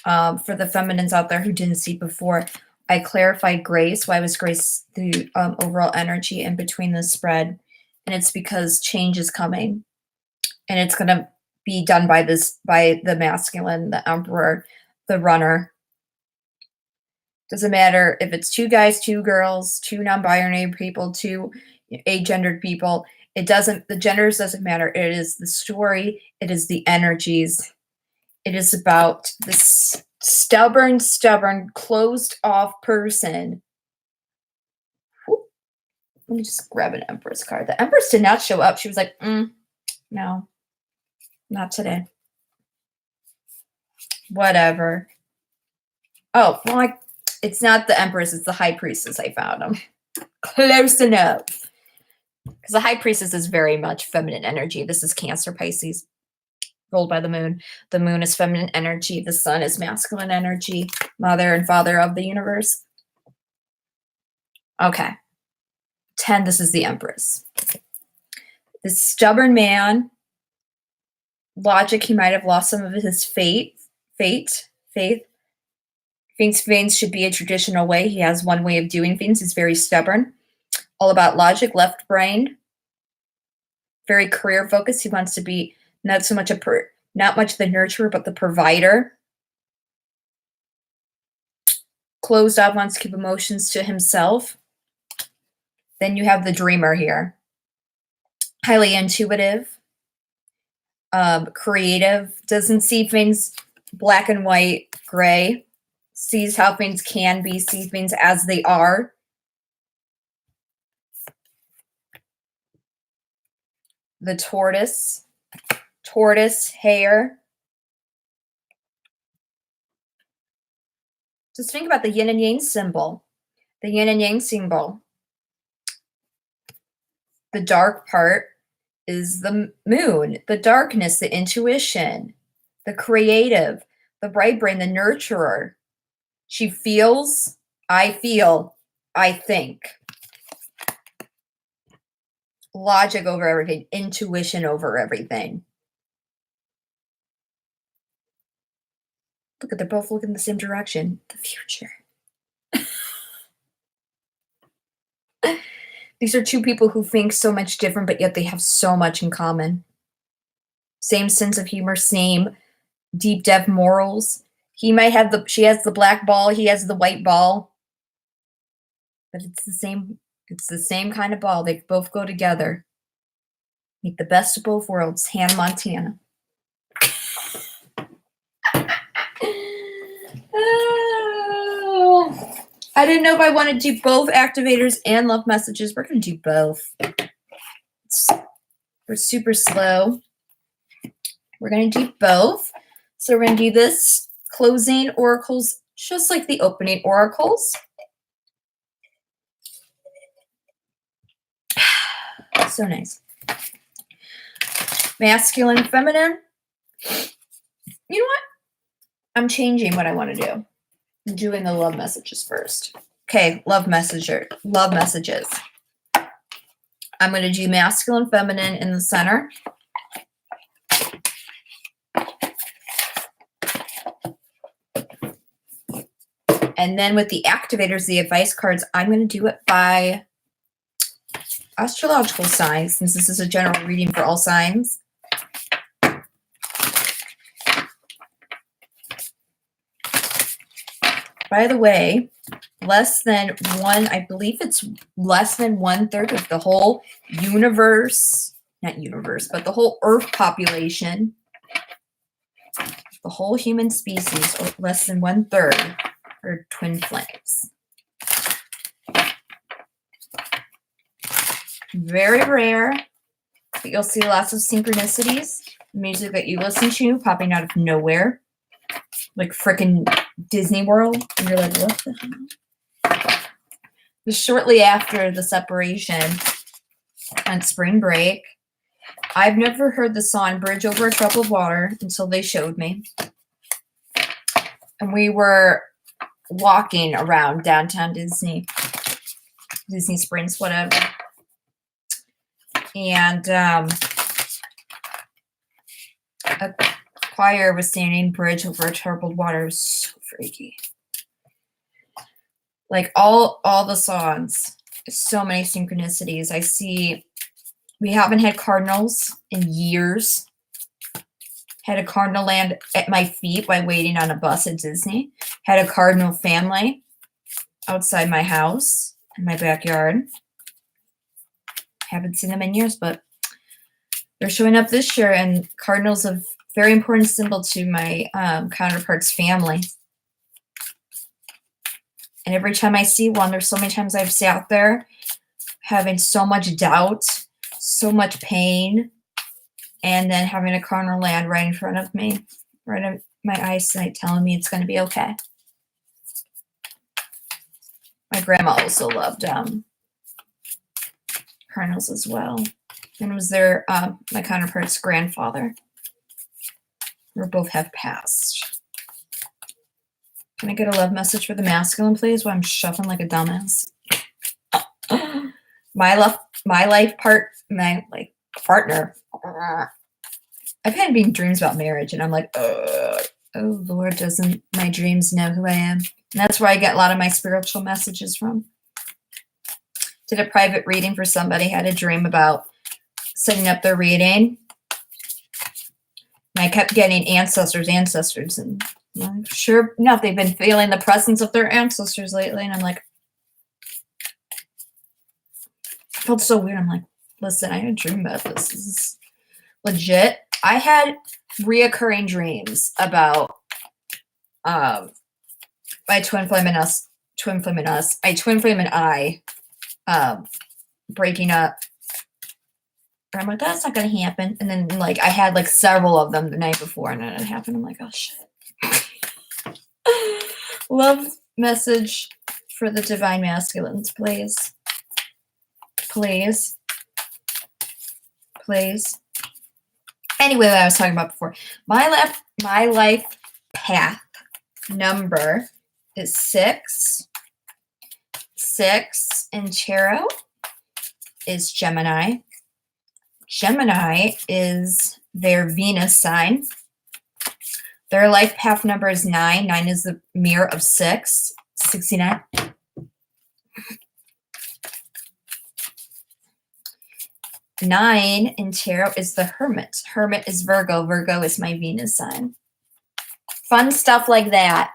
[SPEAKER 1] for the feminines out there who didn't see before, I clarified grace. Why was grace the overall energy in between the spread? And it's because change is coming. And it's going to be done by the masculine, the emperor, the runner. Doesn't matter if it's 2 guys, 2 girls, 2 non-binary people, 2 agendered people. It doesn't, the genders doesn't matter. It is the story. It is the energies. It is about this stubborn, closed off person. Whew. Let me just grab an Empress card. The Empress did not show up. She was like, no, not today. Whatever. Oh, well, it's not the Empress. It's the High Priestess. I found them. Close enough. Because the High Priestess is very much feminine energy. This is Cancer, Pisces, ruled by the moon. The moon is feminine energy. The sun is masculine energy. Mother and father of the universe. Okay. 10, this is the Empress. This stubborn man, logic, he might have lost some of his faith. Thinks things should be a traditional way. He has one way of doing things. He's very stubborn. All about logic, left brain. Very career focused. He wants to be not so much not much the nurturer, but the provider. Closed off, wants to keep emotions to himself. Then you have the dreamer here. Highly intuitive. Creative. Doesn't see things black and white, gray. Sees how things can be. Sees things as they are. The tortoise hair. Just think about the yin and yang symbol. The yin and yang symbol. The dark part is the moon, the darkness, the intuition, the creative, the bright brain, the nurturer. She feels, I feel, I think. Logic over everything, intuition over everything. Look at, they're both looking in the same direction. The future. These are two people who think so much different, but yet they have so much in common. Same sense of humor, same deep depth morals. He might have she has the black ball, he has the white ball. But it's the same kind of ball. They both go together. Make the best of both worlds. Hannah Montana. Oh, I didn't know if I wanted to do both activators and love messages. We're going to do both. We're super slow. We're going to do both. So we're going to do this closing oracles just like the opening oracles. So nice. Masculine, feminine. You know what? I'm changing what I want to do. I'm doing the love messages first. Okay, love messages. I'm going to do masculine, feminine in the center. And then with the activators, the advice cards, I'm going to do it by astrological signs, since this is a general reading for all signs. By the way, less than one, I believe it's less than 1/3 of the whole universe, not universe, but the whole Earth population, the whole human species, or less than 1/3 are twin flames. Very rare, but you'll see lots of synchronicities. Music that you listen to popping out of nowhere, like frickin' Disney World, and you're like, what the hell? Just shortly after the separation on spring break, I've never heard the song Bridge Over a Troubled Water until they showed me. And we were walking around downtown Disney Springs, whatever. And a choir was singing Bridge Over a Troubled Water. It was so freaky. Like all the songs, so many synchronicities. I see we haven't had cardinals in years. Had a cardinal land at my feet while waiting on a bus at Disney. Had a cardinal family outside my house in my backyard. Haven't seen them in years, but they're showing up this year, and cardinal's a very important symbol to my counterpart's family. And every time I see one, there's so many times I've sat there having so much doubt, so much pain, and then having a cardinal land right in front of me, right in my eyesight, telling me it's going to be okay. My grandma also loved cardinals as well. And it was their, my counterpart's grandfather. We both have passed. Can I get a love message for the masculine, please? While I'm shuffling like a dumbass. My partner. I've had been dreams about marriage, and I'm like, oh Lord, doesn't my dreams know who I am? And that's where I get a lot of my spiritual messages from. Did a private reading for somebody, had a dream about setting up their reading. And I kept getting ancestors, and I'm sure enough, they've been feeling the presence of their ancestors lately. And I'm like, I felt so weird. I'm like, listen, I had a dream about this. This is legit. I had reoccurring dreams about my twin flame and I breaking up. And I'm like, that's not going to happen. And then, like, I had, like, several of them the night before, and then it happened. I'm like, oh, shit. Love message for the divine masculines, please. Please. Please. Anyway, what I was talking about before. My life path number is 6. 6 in tarot is Gemini. Gemini is their Venus sign. Their life path number is 9. 9 is the mirror of 6. 69. Nine in tarot is the Hermit. Hermit is Virgo. Virgo is my Venus sign. Fun stuff like that.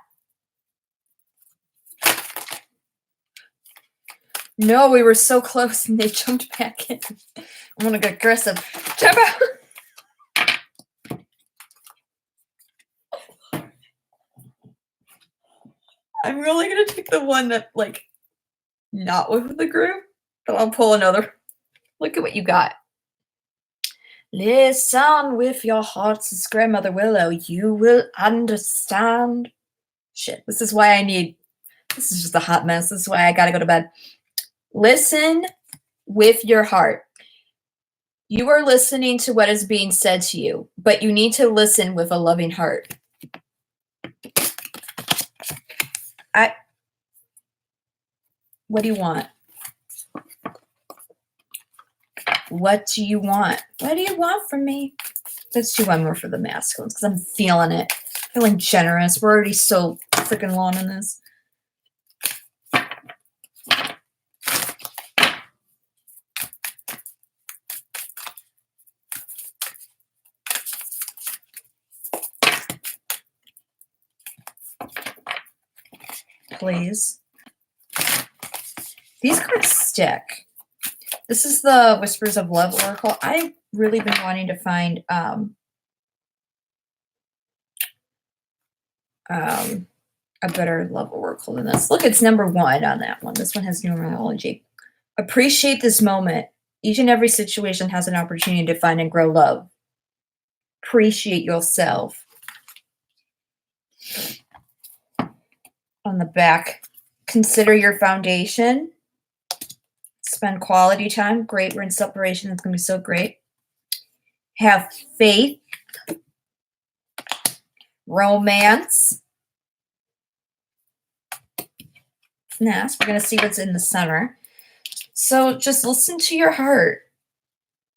[SPEAKER 1] No, we were so close and they jumped back in. I'm going to get aggressive. Jump out. I'm really going to take the one that, like, not with the group, but I'll pull another. Look at what you got. Listen with your heart, says Grandmother Willow. You will understand. Shit, this is why this is just a hot mess. This is why I gotta go to bed. Listen with your heart. You are listening to what is being said to you, but you need to listen with a loving heart. What do you want? What do you want? What do you want from me? Let's do one more for the masculines because I'm feeling it. Feeling generous. We're already so freaking long in this. Please. These cards stick. This is the Whispers of Love Oracle. I've really been wanting to find a better love oracle than this. Look, it's number 1 on that one. This one has numerology. Appreciate this moment. Each and every situation has an opportunity to find and grow love. Appreciate yourself. On the back, consider your foundation. Spend quality time. Great. We're in separation. It's going to be so great. Have faith. Romance. Next, we're going to see what's in the center. So just listen to your heart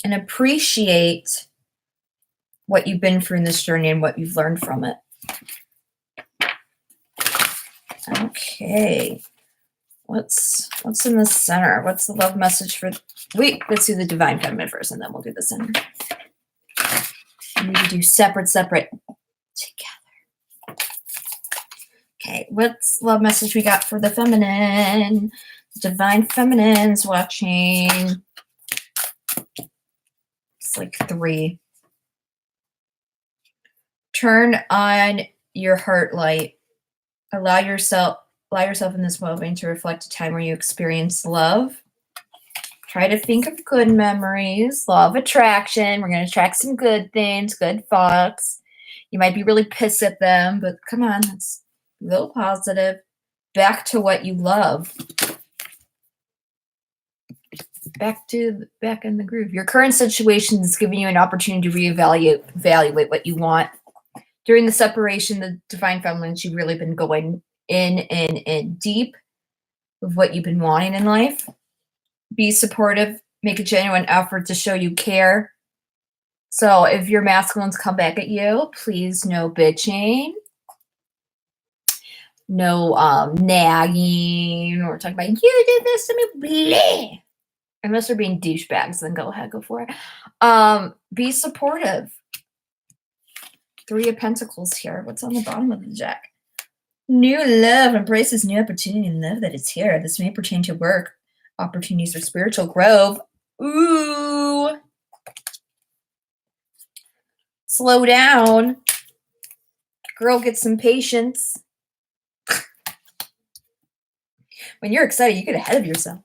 [SPEAKER 1] and appreciate what you've been through in this journey and what you've learned from it. Okay. What's in the center? What's the love message for... Wait, let's do the divine feminine first, and then we'll do the center. We need to do separate together. Okay, what's love message we got for the feminine? Divine feminine's watching. It's like 3. Turn on your heart light. Allow yourself in this moment to reflect a time where you experienced love. Try to think of good memories. Law of attraction. We're going to attract some good things, good thoughts. You might be really pissed at them, but come on, let's be a little positive. Back to what you love. Back in the groove. Your current situation is giving you an opportunity to evaluate what you want. During the separation, the divine feminines, you've really been going in deep with what you've been wanting in life. Be supportive. Make a genuine effort to show you care. So if your masculines come back at you, please no bitching. No nagging or talking about, you did this to me, bleh. Unless they're being douchebags, then go ahead, go for it. Be supportive. 3 of Pentacles here. What's on the bottom of the deck? New love. Embrace this new opportunity and love that it's here. This may pertain to work, opportunities for spiritual growth. Ooh. Slow down. Girl, get some patience. When you're excited, you get ahead of yourself.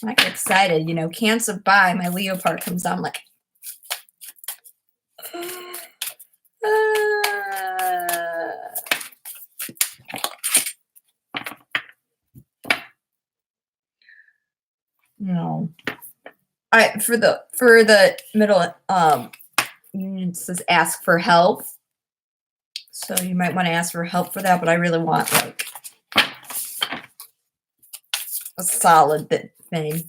[SPEAKER 1] I get excited, Cancer by my Leo part comes on, I'm like, no. All right, for the middle, it says ask for help. So you might want to ask for help for that, but I really want like a solid thing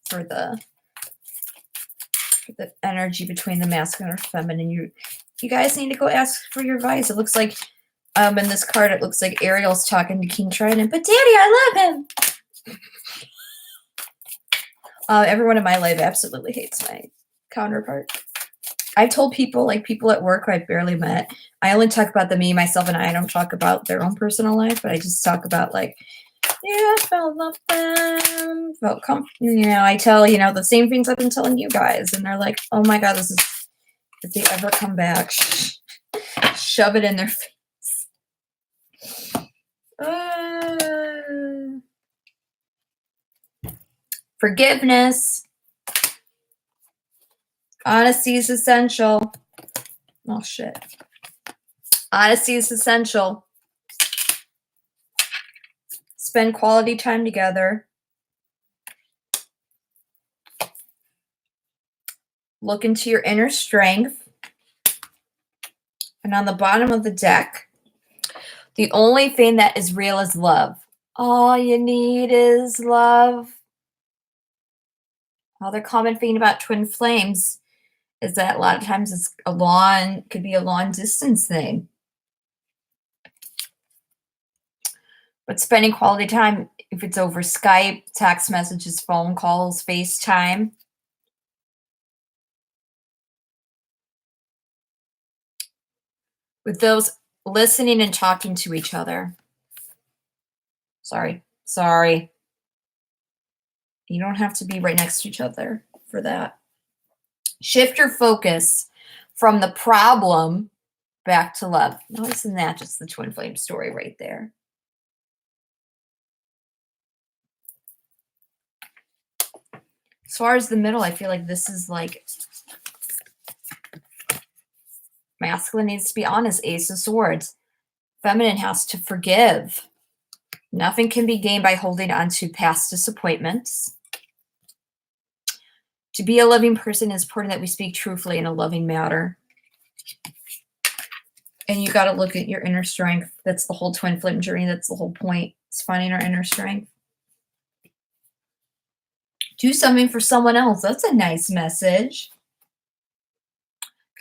[SPEAKER 1] for the energy between the masculine or feminine. You guys need to go ask for your advice. It looks like in this card, it looks like Ariel's talking to King Trident, but Daddy, I love him. Everyone in my life absolutely hates my counterpart. I've told people, like people at work who I barely met, I only talk about the me, myself, and I don't talk about their own personal life, but I just talk about like, yeah, I felt love them, felt comfortable. I tell, the same things I've been telling you guys. And they're like, oh my God, if they ever come back, shove it in their face. Forgiveness. Honesty is essential. Oh, shit. Honesty is essential. Spend quality time together. Look into your inner strength. And on the bottom of the deck, the only thing that is real is love. All you need is love. Another common thing about twin flames is that a lot of times it's could be a long distance thing. But spending quality time, if it's over Skype, text messages, phone calls, FaceTime. With those listening and talking to each other. Sorry. You don't have to be right next to each other for that. Shift your focus from the problem back to love. No, isn't that just the twin flame story right there? As far as the middle, I feel like this is like masculine needs to be honest, Ace of Swords. Feminine has to forgive. Nothing can be gained by holding on to past disappointments. To be a loving person, it's important that we speak truthfully in a loving manner. And you got to look at your inner strength. That's the whole twin flame journey. That's the whole point. It's finding our inner strength. Do something for someone else. That's a nice message.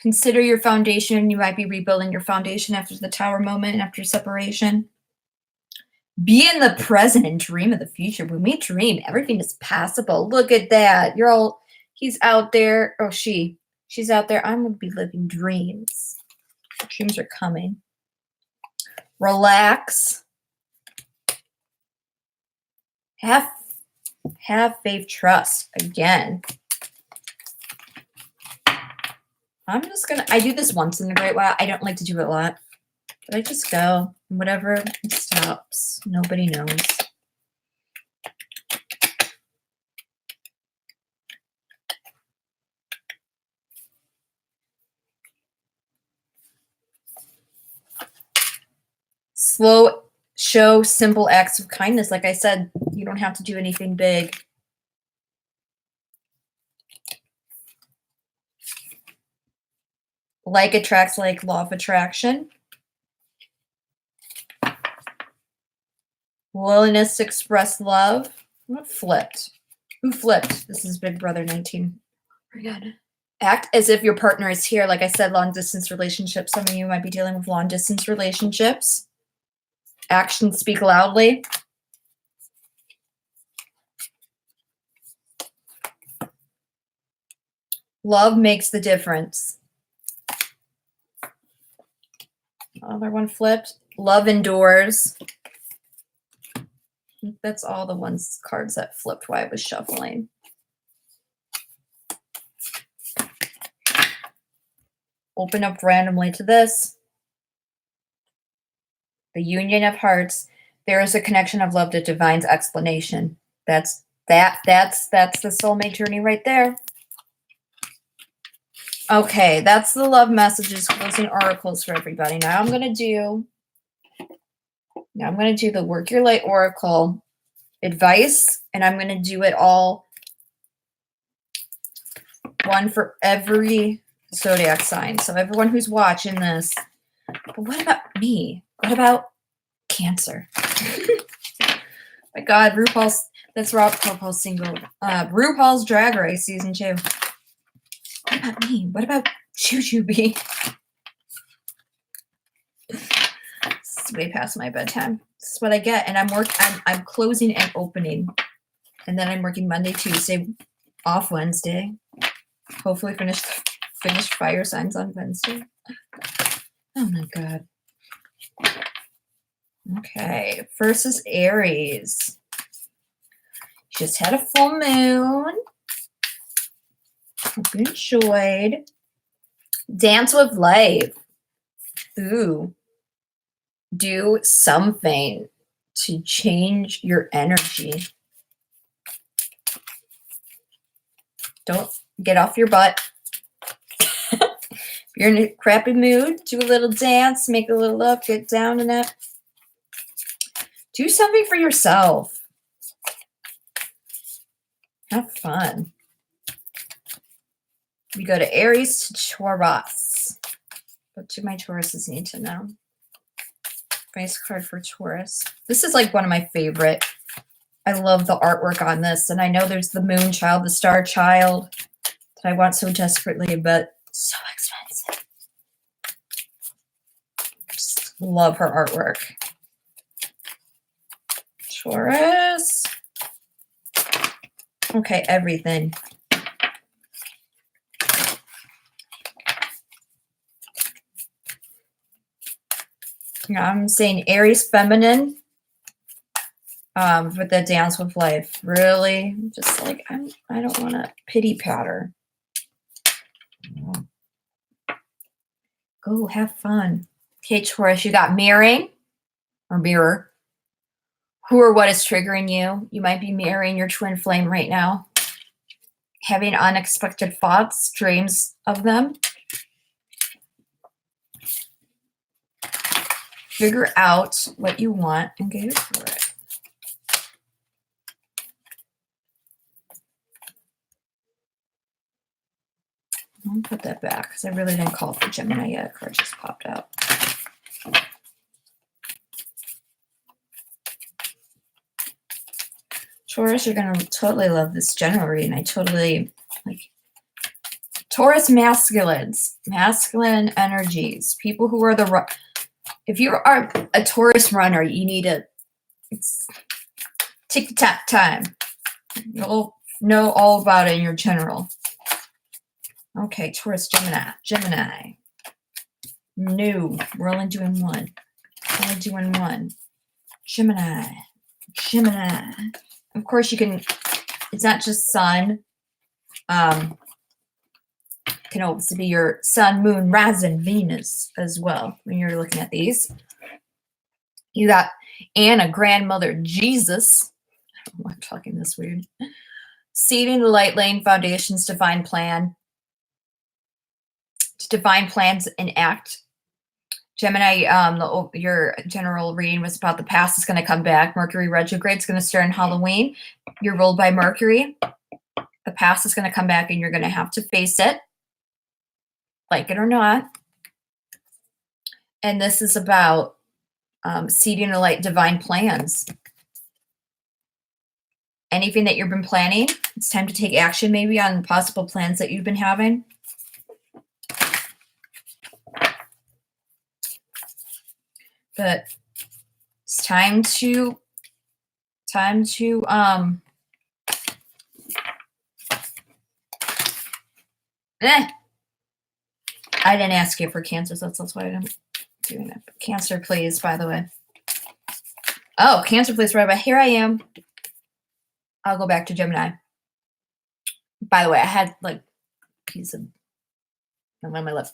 [SPEAKER 1] Consider your foundation. You might be rebuilding your foundation after the tower moment, after separation. Be in the present and dream of the future. When we dream, everything is possible. Look at that. He's out there. Oh, she's out there. I'm going to be living dreams. Dreams are coming. Relax. Have faith, trust. Again. I'm just gonna, I do this once in a great while. I don't like to do it a lot. But I just go. Whatever stops. Nobody knows. Show simple acts of kindness. Like I said, you don't have to do anything big. Like attracts like, law of attraction. Willingness to express love. What flipped? Who flipped? This is Big Brother 19. Forget. Act as if your partner is here. Like I said, long distance relationships. Some of you might be dealing with long distance relationships. Actions speak loudly. Love makes the difference. Other one flipped. Love endures. That's all the cards that flipped while I was shuffling. Open up randomly to this. The union of hearts. There is a connection of love that divines explanation. That's the soulmate journey right there. Okay, that's the love messages, closing oracles for everybody. Now I'm gonna do the Work Your Light Oracle advice, and I'm gonna do it all one for every zodiac sign. So everyone who's watching this, but what about me? What about Cancer? My God, that's RuPaul's single. RuPaul's Drag Race season 2. What about me? What about Jujubee? This is way past my bedtime. This is what I get, and I'm closing and opening, and then I'm working Monday, Tuesday, off Wednesday. Hopefully finish fire signs on Wednesday. Oh my God. Okay, first is Aries. Just had a full moon. Hope you enjoyed. Dance with life. Ooh. Do something to change your energy. Don't get off your butt. If you're in a crappy mood, do a little dance, make a little love, get down in it. Do something for yourself. Have fun. We go to Aries to Taurus. What do my Tauruses need to know? Nice card for Taurus. This is like one of my favorite. I love the artwork on this. And I know there's the moon child, the star child that I want so desperately, but so expensive. Just love her artwork. Taurus. Okay, everything. I'm saying Aries feminine with the dance with life. Really, just like I don't want to pity patter. Go have fun. Okay, Taurus, you got mirroring or mirror. Who or what is triggering you? You might be mirroring your twin flame right now. Having unexpected thoughts, dreams of them. Figure out what you want and go for it. I'll put that back because I really didn't call for Gemini yet. A card just popped out. Taurus, you're going to totally love this general reading. I totally like Taurus masculines, masculine energies, people who are if you are a Taurus runner, you need it's tick-tock time. You'll know all about it in your general. Okay, Taurus, Gemini. No, we're only doing one. Only doing one. Gemini. Gemini. Of course, you can, it's not just sun. Can also be your sun, moon, rising, Venus as well when you're looking at these. You got Anna, grandmother, Jesus. I don't know why I'm talking this weird. Seeding the light, laying foundations, divine plan. Divine plans and act. Gemini, your general reading was about the past is going to come back. Mercury retrograde is going to start on Halloween. You're ruled by Mercury. The past is going to come back and you're going to have to face it, like it or not. And this is about seeding the light, divine plans. Anything that you've been planning, it's time to take action maybe on possible plans that you've been having. But it's time to I didn't ask you for Cancer, so that's why I'm doing it. Cancer, please, by the way. Oh, Cancer, please, right about here I am. I'll go back to Gemini. By the way, I had like a piece of on my lip.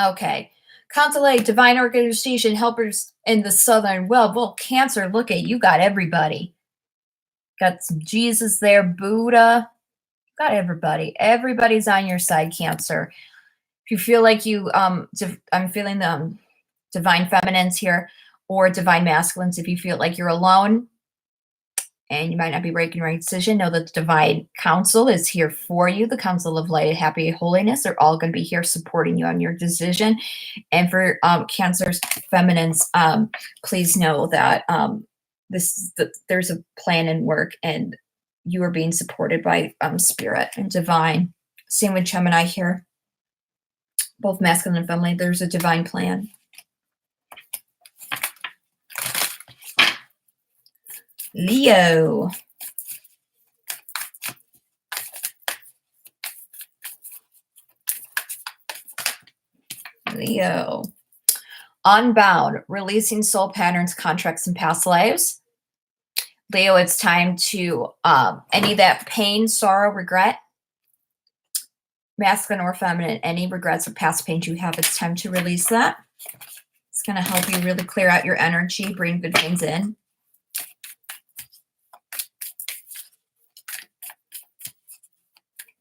[SPEAKER 1] Okay. Consulate, divine organization, helpers in the southern well, Cancer, look at you, got everybody. Got some Jesus there, Buddha. Got everybody. Everybody's on your side, Cancer. If you feel like you, I'm feeling the divine feminines here or divine masculines. If you feel like you're alone and you might not be making the right decision, know that the divine council is here for you. The council of light, happy, holiness, they're all going to be here supporting you on your decision. And for Cancer's feminines, please know that there's a plan and work and you are being supported by spirit and divine. Same with Gemini here. Both masculine and feminine, there's a divine plan. Leo. Leo. Unbound, releasing soul patterns, contracts, and past lives. Leo, it's time to any of that pain, sorrow, regret, masculine or feminine, any regrets or past pain you have, it's time to release that. It's going to help you really clear out your energy, bring good things in.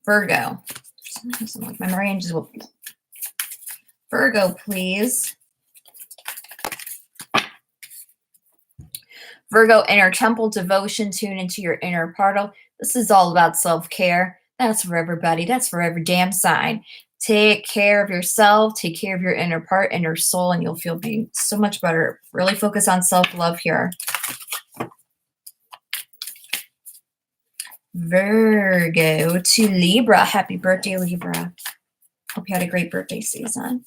[SPEAKER 1] Virgo. Like my ranges will. Virgo, please. Virgo, inner temple, devotion, tune into your inner portal. This is all about self-care. That's for everybody. That's for every damn sign. Take care of yourself. Take care of your inner part, inner soul, and you'll feel being so much better. Really focus on self-love here. Virgo to Libra. Happy birthday, Libra. Hope you had a great birthday season.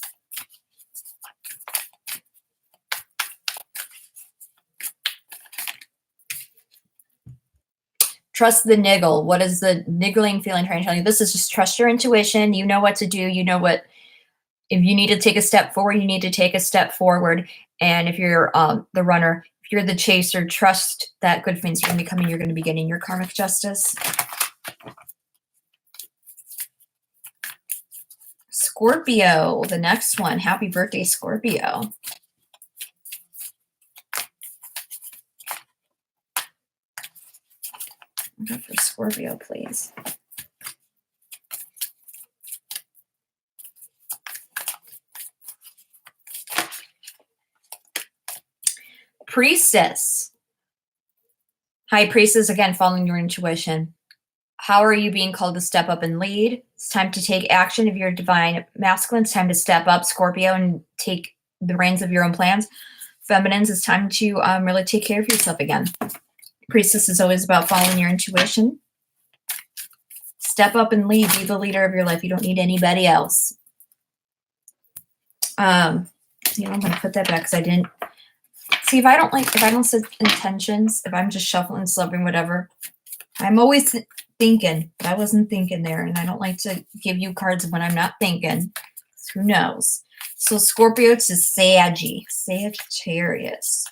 [SPEAKER 1] Trust the niggle. What is the niggling feeling trying to tell you? This is just trust your intuition. You know what to do. You know what, if you need to take a step forward, you need to take a step forward. And if you're the runner, if you're the chaser, trust that good things are going to be coming. You're going to be getting your karmic justice. Scorpio, the next one. Happy birthday, Scorpio. Go for Scorpio, please. Priestess. High Priestess, again, following your intuition. How are you being called to step up and lead? It's time to take action. If you're divine masculine, it's time to step up, Scorpio, and take the reins of your own plans. Feminines, it's time to really take care of yourself again. Priestess is always about following your intuition. Step up and lead. Be the leader of your life. You don't need anybody else. I'm going to put that back because I didn't. See, if I don't set intentions, if I'm just shuffling, slubbering, whatever, I'm always thinking, but I wasn't thinking there. And I don't like to give you cards when I'm not thinking. Who knows? So Scorpio to Sagittarius.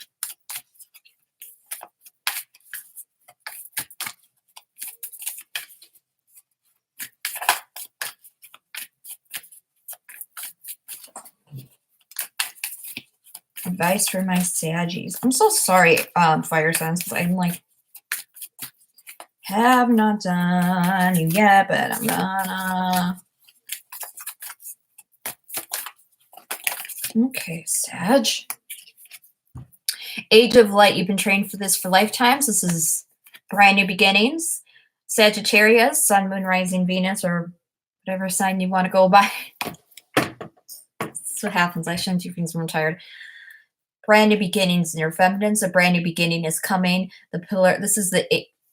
[SPEAKER 1] Advice for my Saggies. I'm so sorry, fire signs, because I'm like, have not done you yet, but I'm gonna. Okay, Sag. Age of Light. You've been trained for this for lifetimes. This is brand new beginnings. Sagittarius, Sun, Moon, Rising, Venus, or whatever sign you want to go by. That's what happens. I shouldn't do things when I'm tired. Brand new beginnings in your feminine. A brand new beginning is coming. The pillar. This is the.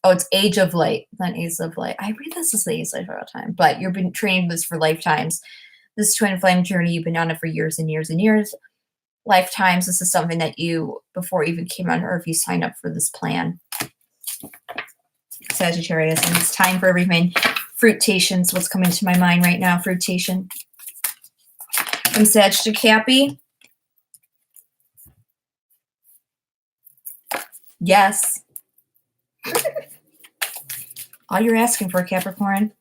[SPEAKER 1] Oh, it's Age of Light, not Ace of Light. I read this as the Ace of Light all the time, but you've been trained this for lifetimes. This twin flame journey, you've been on it for years and years and years. Lifetimes. This is something that you, before you even came on Earth, you signed up for this plan. Sagittarius, and it's time for everything. Fruitation's what's coming to my mind right now. Fruitation. From Sag to Cappy. Yes. All you're asking for, Capricorn,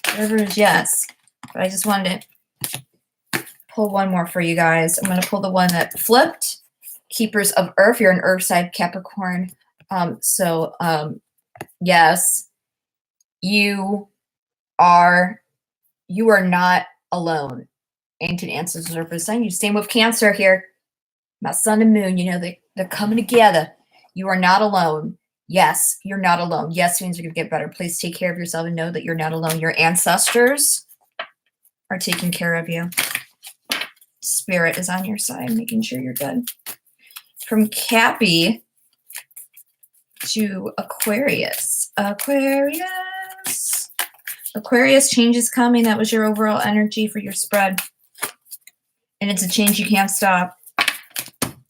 [SPEAKER 1] whatever is yes. But I just wanted to pull one more for you guys. I'm going to pull the one that flipped. Keepers of Earth. You're an Earth side Capricorn. Yes, you are not alone. Ancient ancestors are presenting you. Same with Cancer here. My sun and moon, you know, they're coming together. You are not alone. Yes, you're not alone. Yes means you're going to get better. Please take care of yourself and know that you're not alone. Your ancestors are taking care of you. Spirit is on your side, making sure you're good. From Cappy to Aquarius. Aquarius, change is coming. That was your overall energy for your spread. And it's a change you can't stop.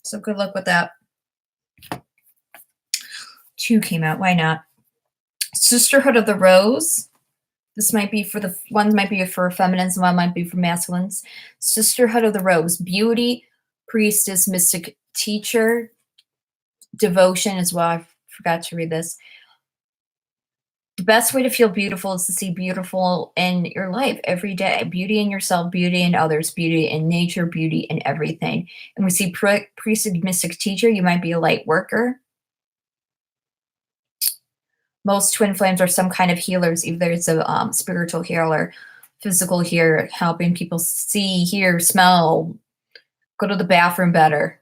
[SPEAKER 1] So good luck with that. 2 came out. Why not? Sisterhood of the Rose. This might be for the one might be for feminines, and one might be for masculines. Sisterhood of the Rose. Beauty, priestess, mystic, teacher, devotion as well. I forgot to read this. The best way to feel beautiful is to see beautiful in your life every day. Beauty in yourself, beauty in others, beauty in nature, beauty in everything. And we see priestess, mystic, teacher. You might be a light worker. Most twin flames are some kind of healers. Either it's a spiritual healer, physical healer, helping people see, hear, smell, go to the bathroom better.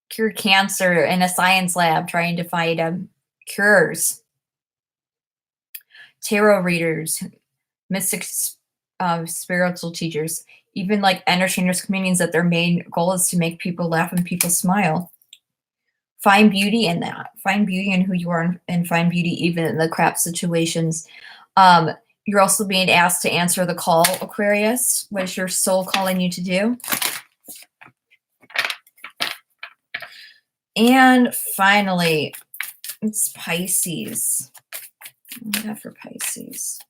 [SPEAKER 1] Cure cancer in a science lab, trying to find cures. Tarot readers, mystic, spiritual teachers, even like entertainers, comedians, that their main goal is to make people laugh and people smile. Find beauty in that. Find beauty in who you are, and find beauty even in the crap situations. You're also being asked to answer the call, Aquarius. What is your soul calling you to do? And finally, it's Pisces. What do we got for Pisces?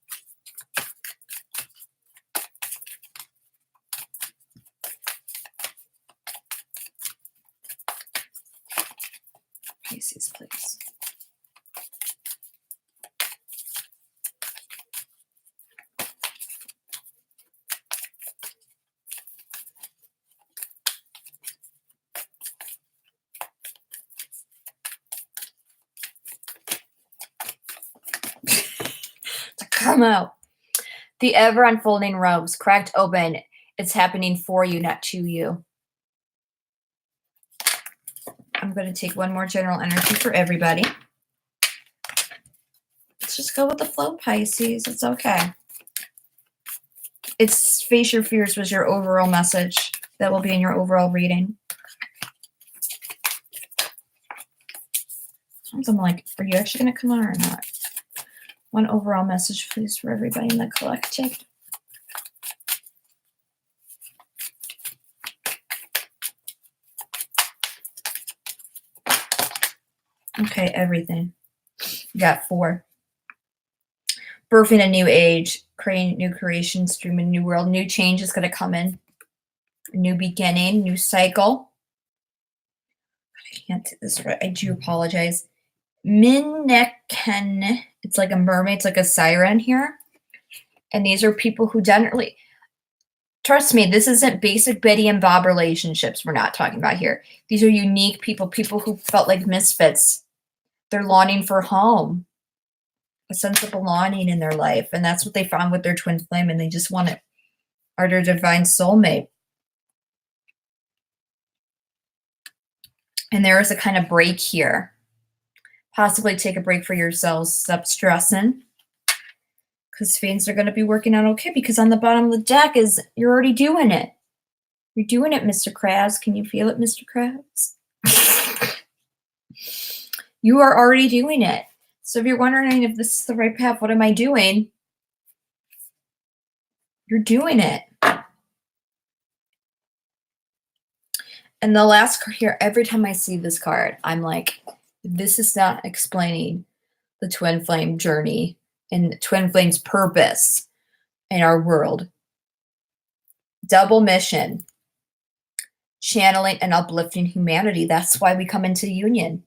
[SPEAKER 1] Pisces, please. To come out. The ever unfolding rose, cracked open. It's happening for you, not to you. I'm going to take one more general energy for everybody. Let's just go with the flow, Pisces. It's okay. It's Face Your Fears was your overall message. That will be in your overall reading. I'm like, are you actually going to come on or not? One overall message, please, for everybody in the collective. Okay, everything. You got 4. Birthing a new age, creating new creations, dreaming a new world, new change is going to come in. new beginning, new cycle. I can't do this right. I do apologize. Minneken. It's like a mermaid. It's like a siren here. And these are people who generally, trust me, this isn't basic Betty and Bob relationships we're not talking about here. These are unique people, people who felt like misfits. They're longing for home, a sense of belonging in their life. And that's what they found with their twin flame. And they just want it, are their divine soulmate. And there is a kind of break here. Possibly take a break for yourselves. Stop stressing. Because things are going to be working out okay. Because on the bottom of the deck is, you're already doing it. You're doing it, Mr. Krabs. Can you feel it, Mr. Krabs? You are already doing it. So if you're wondering if this is the right path, what am I doing? You're doing it. And the last card here, every time I see this card, I'm like, this is not explaining the twin flame journey and twin flame's purpose in our world. Double mission. Channeling and uplifting humanity. That's why we come into union,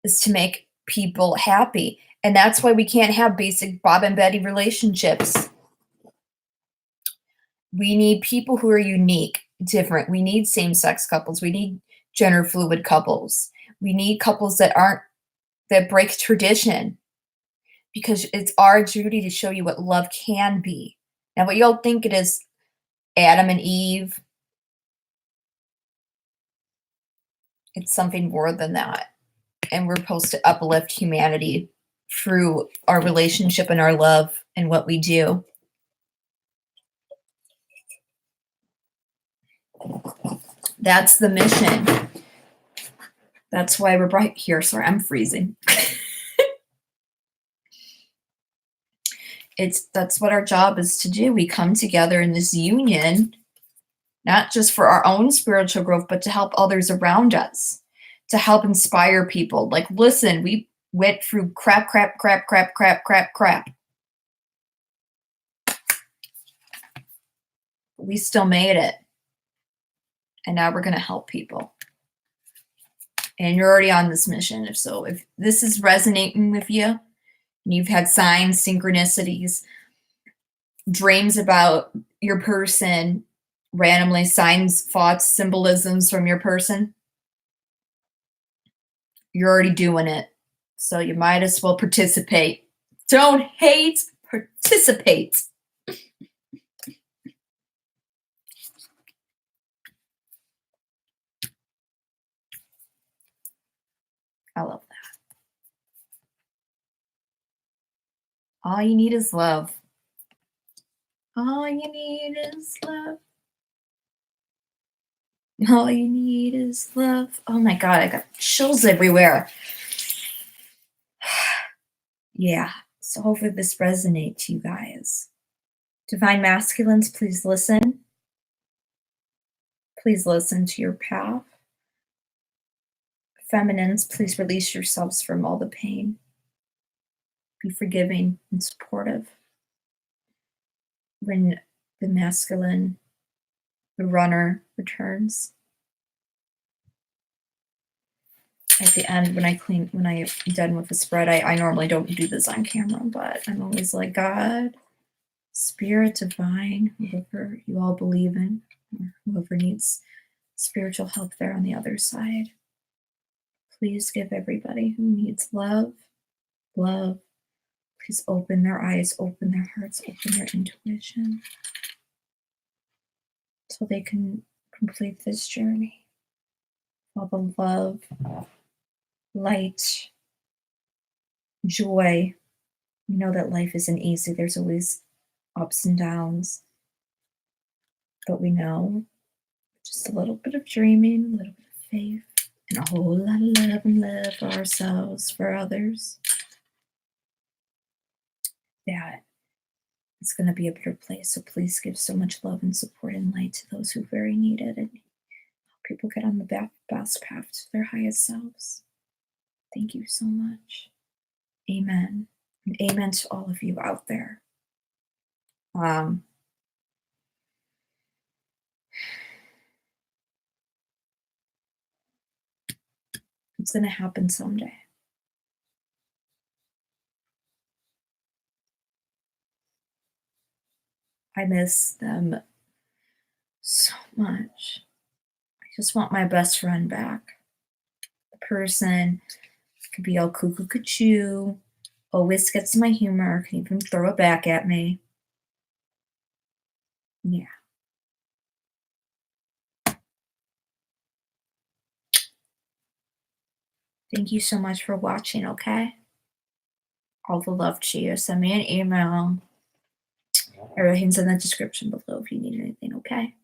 [SPEAKER 1] is to make people happy. And that's why we can't have basic Bob and Betty relationships. We need people who are unique, different. We need same-sex couples. We need gender fluid couples. We need couples that break tradition, because it's our duty to show you what love can be. Now, what y'all think it is, Adam and Eve, it's something more than that. And we're supposed to uplift humanity through our relationship and our love and what we do. That's the mission. That's why we're brought here. Sorry, I'm freezing. That's what our job is to do. We come together in this union, not just for our own spiritual growth, but to help others around us, to help inspire people. Like, listen, we went through crap. We still made it. And now we're going to help people. And you're already on this mission. If this is resonating with you, and you've had signs, synchronicities, dreams about your person, randomly signs, thoughts, symbolisms from your person, you're already doing it. So you might as well participate. Don't hate, participate. I love that. All you need is love. All you need is love. All you need is love. Oh my God, I got chills everywhere. Yeah, so hopefully this resonates to you guys. Divine masculines, please listen. Please listen to your path. Feminines, please release yourselves from all the pain. Be forgiving and supportive. When the masculine, the runner, returns. At the end, when I'm done with the spread, I normally don't do this on camera, but I'm always like, God, Spirit, Divine, whoever you all believe in, or whoever needs spiritual help there on the other side, please give everybody who needs love. Please open their eyes, open their hearts, open their intuition, so they can complete this journey. All the love, light, joy. We know that life isn't easy. There's always ups and downs. But we know just a little bit of dreaming, a little bit of faith, and a whole lot of love and love for ourselves, for others, that it's going to be a better place. So please give so much love and support and light to those who very need it, and help people get on the best path to their highest selves. Thank you so much. Amen. And amen to all of you out there. It's going to happen someday. I miss them so much. I just want my best friend back. The person could be all cuckoo cuckoo, always gets my humor, can even throw it back at me. Yeah. Thank you so much for watching, okay? All the love to you. Send me an email. Everything's in the description below if you need anything, okay?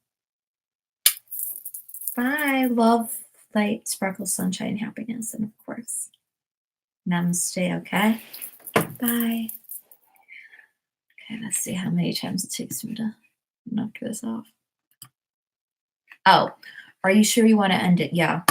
[SPEAKER 1] Bye. Love, light, sparkle, sunshine, happiness, and of course, namaste, okay? Bye. Okay, let's see how many times it takes me to knock this off. Oh, are you sure you want to end it? Yeah.